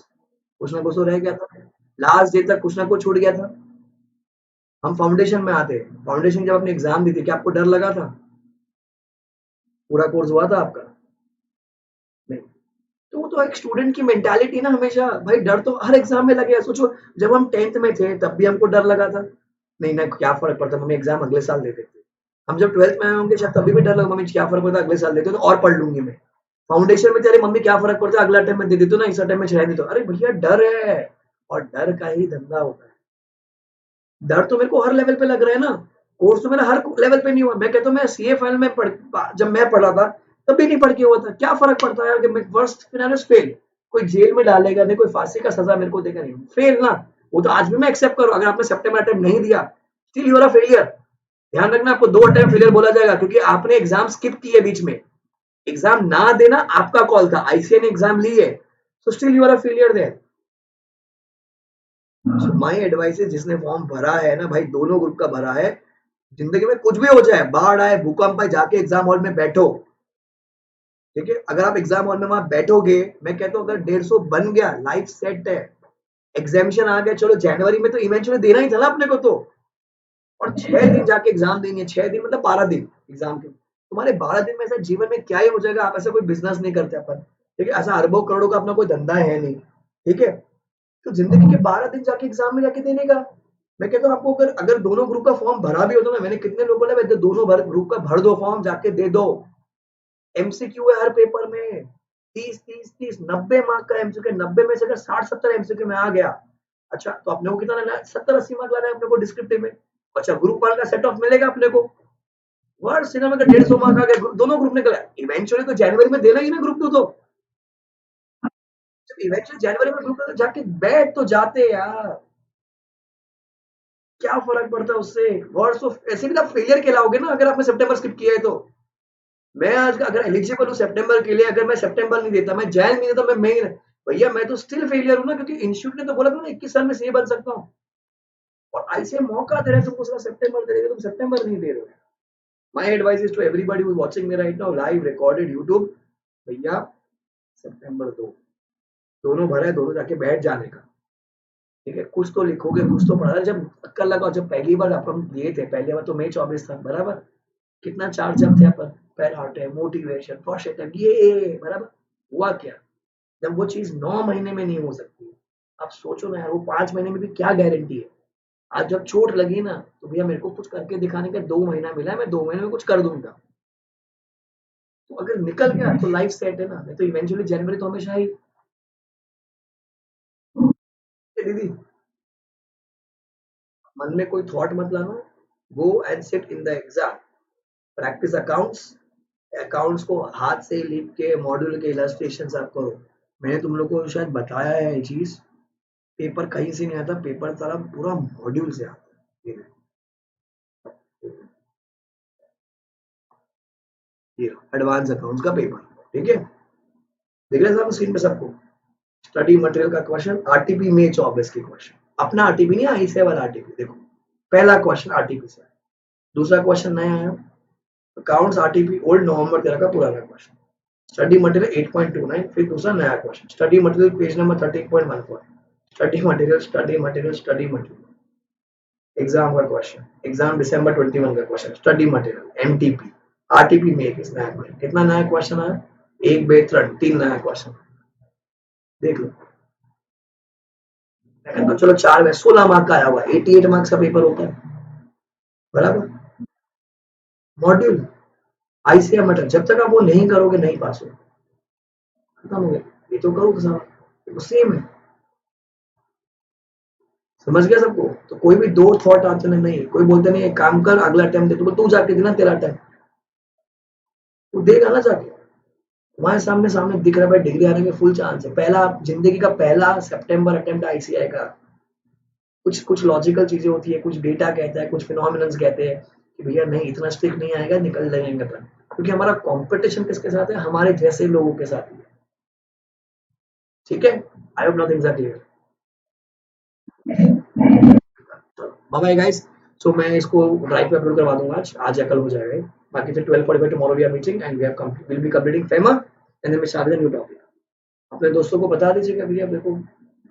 कुछ ना कुछ तो रह गया था, लास्ट डे तक कुछ ना कुछ छूट गया था। हम फाउंडेशन में आते हैं, फाउंडेशन जब अपने एग्जाम दी थी, क्या आपको डर लगा था? पूरा कोर्स हुआ था आपका? नहीं। तो वो तो एक स्टूडेंट की मेंटालिटी ना, हमेशा भाई डर तो हर एग्जाम में लगेगा। सोचो जब हम 10th में थे तब भी हमको डर लगा था, नहीं ना क्या फर्क पड़ता, मम्मी एग्जाम अगले साल दे देते। हम जब 12th में आए होंगे शायद तभी भी डर लगा, मम्मी क्या फर्क पड़ता, अगले साल देते तो और पढ़ लूंगी मैं। फाउंडेशन में तेरे मम्मी क्या फर्क पड़ता है, अगला टाइम में दे देते ना, इस टाइम में छह नहीं तो, अरे भैया डर है, और डर का ही धंधा होता है। डर तो मेरे को हर लेवल पे लग रहा है ना, कोर्स तो मेरा हर लेवल पे नहीं हुआ। मैं कहता हूँ मैं सीए फाइनल में जब मैं पढ़ रहा था तब भी नहीं पढ़ के हुआ था, क्या फर्क पड़ता है यार कि मैं फर्स्ट फिनालिस्ट फेल, कोई जेल में डालेगा नहीं, कोई फांसी का सजा मेरे को देगा नहीं, फेल ना, वो तो आज भी मैं एक्सेप्ट करूँ, अगर आपने सितंबर अटेम्प्ट नहीं दिया still you are a failure. ध्यान रखना आपको 2 अटेम्प्ट फेलियर बोला जाएगा, क्योंकि आपने एग्जाम स्किप किए बीच में, एग्जाम ना देना आपका कॉल था, आईसीए ने एग्जाम ली है, so still you are a failure there. So my advice is जिसने फॉर्म भरा है ना भाई, दोनों ग्रुप का भरा है, जिंदगी में कुछ भी हो जाए, बाढ़ आए भूकंप आए, जाके एग्जाम हॉल में बैठो, ठीक है, अगर आप एग्जाम हॉल में वहां बैठोगे, मैं कहता हूँ अगर 150 बन गया लाइफ सेट है। एग्जामिशन आ गया, चलो जनवरी में तो इवेंचुअली देना ही था ना अपने को तो, और 6 दिन जाके एग्जाम देनी है, 6 दिन मतलब 12 दिन एग्जाम के, तुम्हारे 12 दिन में ऐसा जीवन में क्या ही हो जाएगा, आप ऐसा कोई बिजनेस नहीं करते अपन, ठीक है, ऐसा अरबों करोड़ों का अपना कोई धंधा है नहीं, ठीक है, तो जिंदगी के 12 दिन जाके एग्जाम में जाके देने का। मैं कहता हूँ आपको, अगर अगर दोनों ग्रुप का फॉर्म भरा भी होता ना, मैंने कितने लोगों बोला भाई दोनों ग्रुप का भर दो फॉर्म, जाके दे दो, एमसीक्यू है हर पेपर में, 30 30 30 90 मार्क का एमसीक्यू, 90 में से अगर 60 70 एमसीक्यू में आ गया, अच्छा तो अपने को कितना लेना है, 70 80 मार्क लाना है अपने को डिस्क्रिप्टिव में, अच्छा ग्रुप वन का सेट ऑफ मिलेगा अपने को, वर्ड सिनेमा का 150 मार्क आ गया, दोनों ग्रुप निकला, इवेंचुअली तो जनवरी में देना ही ना ग्रुप टू तो, जब इवेंचुअली जनवरी में ग्रुप तो जाके बैठ तो जाते यार, क्या फर्क पड़ता है उससे, वर्ड्स ऑफ ऐसे भी तो आप फेलियर कहलाओगे ना अगर आपने सितंबर स्किप किया है तो। मैं आज अगर एलिजिबल हूँ सितंबर के लिए, अगर मैं सितंबर नहीं देता, मैं जैन नहीं देता, मैं मई, भैया मैं तो स्टिल फेलियर हूँ ना, क्योंकि इंस्टीट्यूट ने तो बोला था ना 21 साल में सीए बन सकता हूँ, और ऐसे मौका दे रहे हैं तुमको, उसका सितंबर दे रहे हो, तुम सितंबर नहीं दे रहे हो। My advice is to everybody who is watching me right now live recorded YouTube, भैया सितंबर दो, दोनों भरा है, दोनों जाके बैठ जाने का, ठीक है, कुछ तो लिखोगे, कुछ तो पढ़ा, जब अक्कल लगाओ, जब पहली बार अपन दिए थे, पहली बार तो मई 24 था बराबर, कितना चार्ज अप थे अपन, पहला मोटिवेशन फर्स्ट अटेम्प्ट ये बराबर, हुआ क्या, जब वो चीज 9 महीने में नहीं हो सकती, आप सोचो ना यार, वो 5 महीने में भी क्या गारंटी है। आज जब चोट लगी ना, तो भैया मेरे को कुछ करके दिखाने का 2 महीना मिला है, मैं 2 महीने में कुछ कर दूंगा, तो अगर निकल गया तो लाइफ सेट है ना, नहीं तो इवेंचुअली जनवरी तो हमेशा ही। दीदी मन में कोई थॉट मत लाना, go and sit in the exam, practice accounts, accounts को हाथ से लिख के मॉड्यूल के इलस्ट्रेशन आप करो, मैंने तुम लोग को शायद बताया है ये चीज, पेपर कहीं से नहीं आता, पेपर सारा पूरा मॉड्यूल से आता है, ये एडवांस अकाउंट्स का पेपर, ठीक है, देख रहे हैं स्क्रीन पे सबको, स्टडी मटेरियल का क्वेश्चन, आरटीपी में 24 की क्वेश्चन, अपना आरटीपी नहीं, आई से वाला आरटीपी। देखो पहला क्वेश्चन आरटीपी से, दूसरा क्वेश्चन नया आया, अकाउंट्स आरटीपी ओल्ड नवंबर 13 का पुराना क्वेश्चन, स्टडी मटेरियल 8.29, फिर दूसरा नया question, study material page number 13.14, study material study material study material, exam का क्वेश्चन, एग्जाम दिसंबर 21 का question, study material MTP, RTP में एक नया क्वेश्चन, कितना नया क्वेश्चन आया, एक बे 3 नया क्वेश्चन, देख लो। तो चलो 4 में 16 मार्क का आया हुआ, 88 मार्क्स का पेपर होता है, बराबर। मॉड्यूल आईसीएम मटर, जब तक आप वो नहीं करोगे नहीं पास हो, खत्म हो गया। ये तो करो सारा, तो सेम है, समझ गया सबको। तो कोई भी दो थॉट आते नहीं, कोई बोलते नहीं एक काम कर अगला टाइम दे, तो तू जाके देना तेरा टाइम, तू देगा ना जाके, तुम्हारे सामने सामने दिख रहा है भाई, डिग्री आने के फुल चांस है। पहला जिंदगी का पहला सितंबर अटेम्प्ट आईसीआई का, कुछ कुछ लॉजिकल चीजें होती है, कुछ डेटा कहता है, कुछ फिनोमिनन्स कहते हैं कि भैया नहीं इतना स्ट्रिक्ट नहीं आएगा, निकल जाएंगे अपन, क्योंकि हमारा कंपटीशन किसके साथ है, हमारे जैसे लोगों के साथ ही है। ठीक है, I hope nothing is clear. Bye guys, so मैं इसको ड्राइव पे अपलोड करवा दूंगा, आज या कल हो जाएगा। बाकी फिर 12:45 tomorrow we are meeting and we have will be completing FEMA and then we start the new topic. अपने दोस्तों को बता दीजिएगा भैया देखो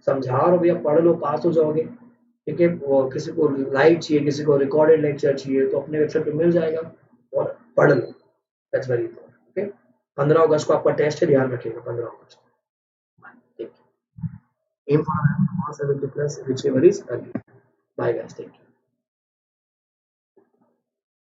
समझा रहा हूँ भैया, पढ़ लो पास हो जाओगे। ठीक है, वो किसी को लाइव चाहिए, किसी को रिकॉर्डेड लेक्चर चाहिए, तो अपने वेबसाइट पे मिल जाएगा और पढ़ लो, दैट्स वेरी इंपॉर्टेंट। ओके, 15 अगस्त को आपका टेस्ट है, ध्यान रखिएगा 15 अगस्त। ठीक है, M for 70+ whichever is early. Bye guys, take care.